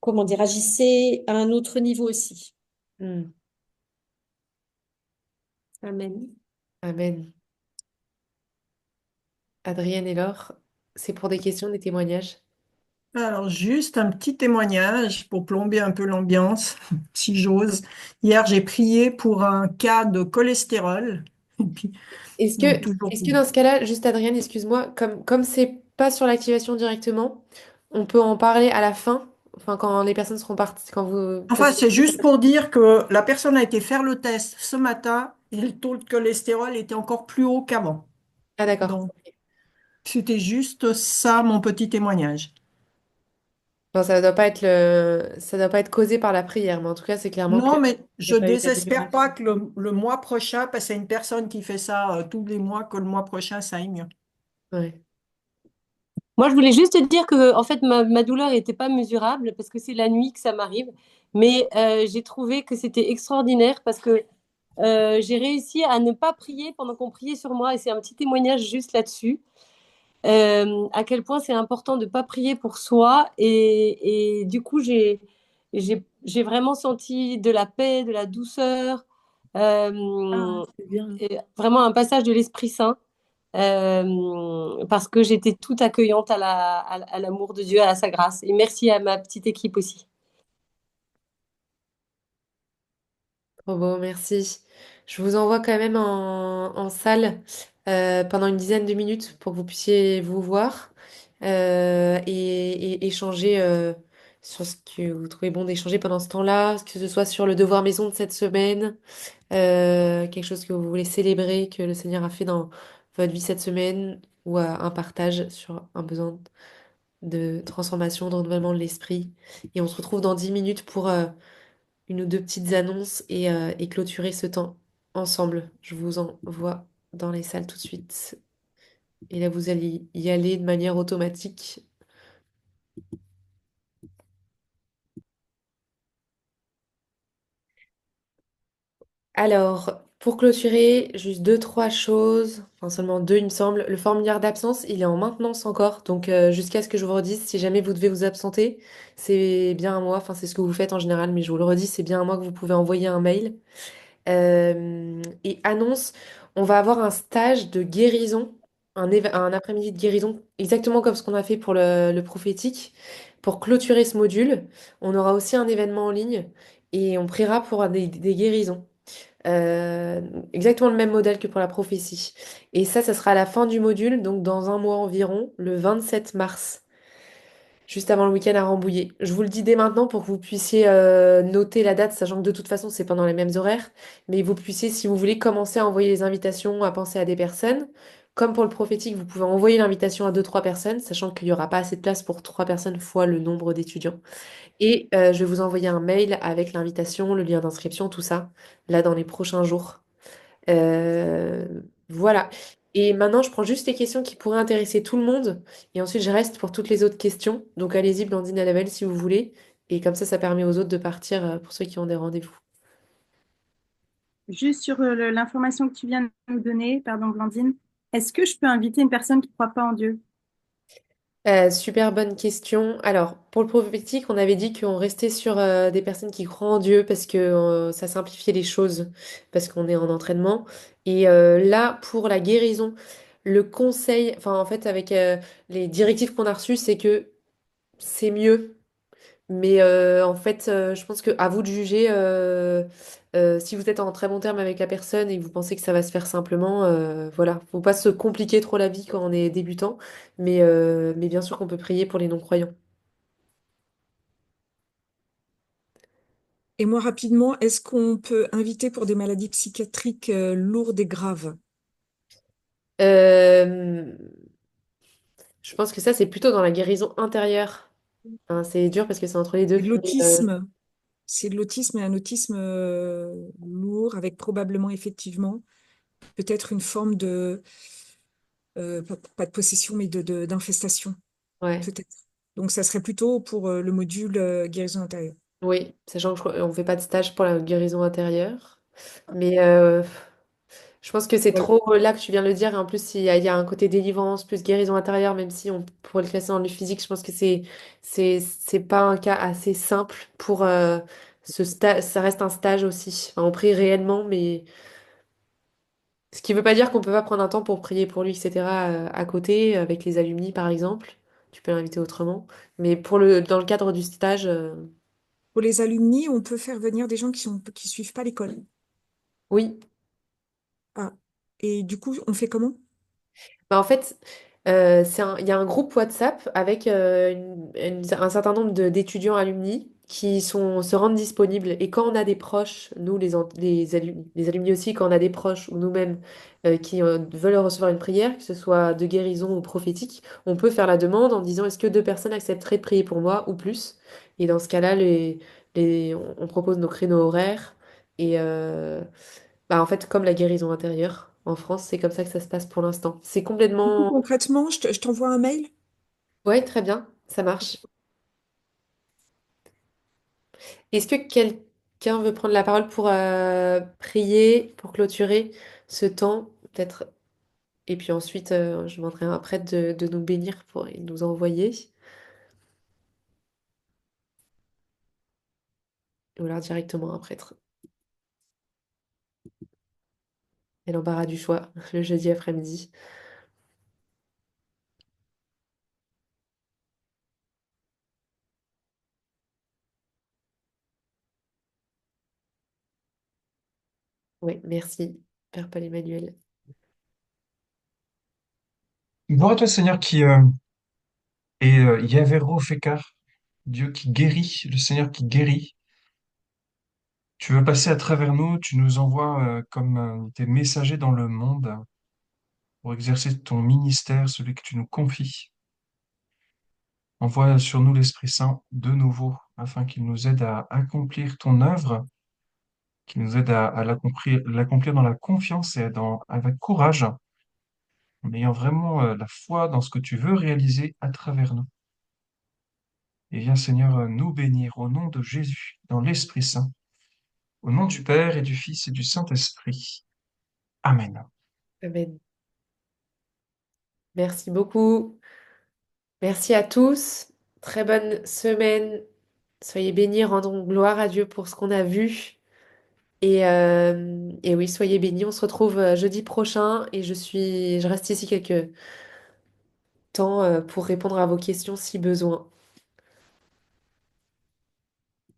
comment dire, agissait à un autre niveau aussi. Hmm. Amen. Amen. Adrienne et Laure, c'est pour des questions, des témoignages. Alors, juste un petit témoignage pour plomber un peu l'ambiance, si j'ose. Hier, j'ai prié pour un cas de cholestérol. Et puis, Est-ce que, donc, toujours. est-ce que dans ce cas-là, juste Adrienne, excuse-moi, comme c'est pas sur l'activation directement, on peut en parler à la fin, enfin quand les personnes seront parties, quand vous... Enfin, c'est juste pour dire que la personne a été faire le test ce matin et le taux de cholestérol était encore plus haut qu'avant. Ah d'accord. Donc, c'était juste ça, mon petit témoignage. Non, ça doit pas être causé par la prière, mais en tout cas, c'est clairement que Non, mais j'ai je pas eu désespère d'amélioration. pas que le mois prochain, parce que c'est une personne qui fait ça tous les mois, que le mois prochain, ça aille mieux. Ouais. Moi, je voulais juste te dire que, en fait, ma douleur n'était pas mesurable parce que c'est la nuit que ça m'arrive. Mais j'ai trouvé que c'était extraordinaire parce que j'ai réussi à ne pas prier pendant qu'on priait sur moi. Et c'est un petit témoignage juste là-dessus. À quel point c'est important de ne pas prier pour soi. Et du coup, j'ai vraiment senti de la paix, de la douceur, Ah, euh, c'est bien. et vraiment un passage de l'Esprit Saint. Parce que j'étais toute accueillante à l'amour de Dieu, à sa grâce. Et merci à ma petite équipe aussi. Trop beau, merci. Je vous envoie quand même en salle pendant une dizaine de minutes pour que vous puissiez vous voir et échanger sur ce que vous trouvez bon d'échanger pendant ce temps-là, que ce soit sur le devoir maison de cette semaine, quelque chose que vous voulez célébrer, que le Seigneur a fait dans votre vie cette semaine, ou un partage sur un besoin de transformation, de renouvellement de l'esprit. Et on se retrouve dans 10 minutes pour une ou deux petites annonces et clôturer ce temps ensemble. Je vous envoie dans les salles tout de suite. Et là, vous allez y aller de manière automatique. Alors, pour clôturer, juste deux, trois choses, enfin seulement deux, il me semble. Le formulaire d'absence, il est en maintenance encore, donc jusqu'à ce que je vous redise, si jamais vous devez vous absenter, c'est bien à moi, enfin c'est ce que vous faites en général, mais je vous le redis, c'est bien à moi que vous pouvez envoyer un mail. Et annonce, on va avoir un stage de guérison, un après-midi de guérison, exactement comme ce qu'on a fait pour le prophétique. Pour clôturer ce module, on aura aussi un événement en ligne et on priera pour des guérisons. Euh, Exactement le même modèle que pour la prophétie. Et ça sera à la fin du module, donc dans un mois environ, le 27 mars, juste avant le week-end à Rambouillet. Je vous le dis dès maintenant pour que vous puissiez noter la date, sachant que de toute façon, c'est pendant les mêmes horaires, mais vous puissiez, si vous voulez, commencer à envoyer les invitations, à penser à des personnes, comme pour le prophétique, vous pouvez envoyer l'invitation à deux, trois personnes, sachant qu'il n'y aura pas assez de place pour trois personnes fois le nombre d'étudiants. Et je vais vous envoyer un mail avec l'invitation, le lien d'inscription, tout ça, là dans les prochains jours. Euh, voilà. Et maintenant, je prends juste les questions qui pourraient intéresser tout le monde. Et ensuite, je reste pour toutes les autres questions. Donc, allez-y, Blandine et Annabelle, si vous voulez. Et comme ça permet aux autres de partir pour ceux qui ont des rendez-vous. Juste sur l'information que tu viens de nous donner, pardon Blandine, est-ce que je peux inviter une personne qui ne croit pas en Dieu? Super bonne question. Alors, pour le prophétique, on avait dit qu'on restait sur des personnes qui croient en Dieu parce que ça simplifiait les choses, parce qu'on est en entraînement. Et là, pour la guérison, le conseil, enfin en fait, avec les directives qu'on a reçues, c'est que c'est mieux. Mais en fait, je pense que à vous de juger si vous êtes en très bon terme avec la personne et que vous pensez que ça va se faire simplement. Voilà, faut pas se compliquer trop la vie quand on est débutant, mais bien sûr qu'on peut prier pour les non-croyants. Et moi, rapidement, est-ce qu'on peut inviter pour des maladies psychiatriques lourdes et graves? Euh, je pense que ça, c'est plutôt dans la guérison intérieure. Hein, c'est dur parce que c'est entre les deux. Et de l'autisme. C'est de l'autisme et un autisme lourd avec probablement, effectivement, peut-être une forme de, pas de possession, mais d'infestation, Ouais. peut-être. Donc, ça serait plutôt pour le module guérison intérieure. Oui, sachant qu'on ne fait pas de stage pour la guérison intérieure. Mais je pense que c'est Voilà. trop là que tu viens de le dire. Et en plus, il y a un côté délivrance plus guérison intérieure, même si on pourrait le classer dans le physique. Je pense que c'est pas un cas assez simple pour ce stage. Ça reste un stage aussi. Enfin, on prie réellement, mais ce qui veut pas dire qu'on peut pas prendre un temps pour prier pour lui, etc. À côté, avec les alumni, par exemple. Tu peux l'inviter autrement. Mais dans le cadre du stage, Pour les alumni, on peut faire venir des gens qui suivent pas l'école. oui. Ah. Et du coup, on fait comment? Bah, en fait, il y a un groupe WhatsApp avec un certain nombre d'étudiants alumni qui se rendent disponibles. Et quand on a des proches, nous, les alumni aussi, quand on a des proches ou nous-mêmes qui veulent recevoir une prière, que ce soit de guérison ou prophétique, on peut faire la demande en disant est-ce que deux personnes accepteraient de prier pour moi ou plus? Et dans ce cas-là, on propose nos créneaux horaires. Et, bah, en fait, comme la guérison intérieure en France, c'est comme ça que ça se passe pour l'instant. C'est Du coup, complètement... concrètement, je t'envoie un mail. Ouais, très bien, ça marche. Est-ce que quelqu'un veut prendre la parole pour prier, pour clôturer ce temps, peut-être? Et puis ensuite, je demanderai à un prêtre de nous bénir pour et nous envoyer. Ou alors directement un prêtre. Et l'embarras du choix, le jeudi après-midi. Oui, merci, Père Paul Emmanuel. Gloire à toi, Seigneur, qui est Yahvé Fekar, Dieu qui guérit, le Seigneur qui guérit. Tu veux passer à travers nous, tu nous envoies comme tes messagers dans le monde pour exercer ton ministère, celui que tu nous confies. Envoie sur nous l'Esprit Saint de nouveau, afin qu'il nous aide à accomplir ton œuvre, qu'il nous aide à l'accomplir dans la confiance et avec courage, en ayant vraiment la foi dans ce que tu veux réaliser à travers nous. Et viens, Seigneur, nous bénir au nom de Jésus, dans l'Esprit Saint. Au nom du Père et du Fils et du Saint-Esprit. Amen. Amen. Merci beaucoup. Merci à tous. Très bonne semaine. Soyez bénis, rendons gloire à Dieu pour ce qu'on a vu. Et oui, soyez bénis. On se retrouve jeudi prochain et je reste ici quelques temps pour répondre à vos questions si besoin.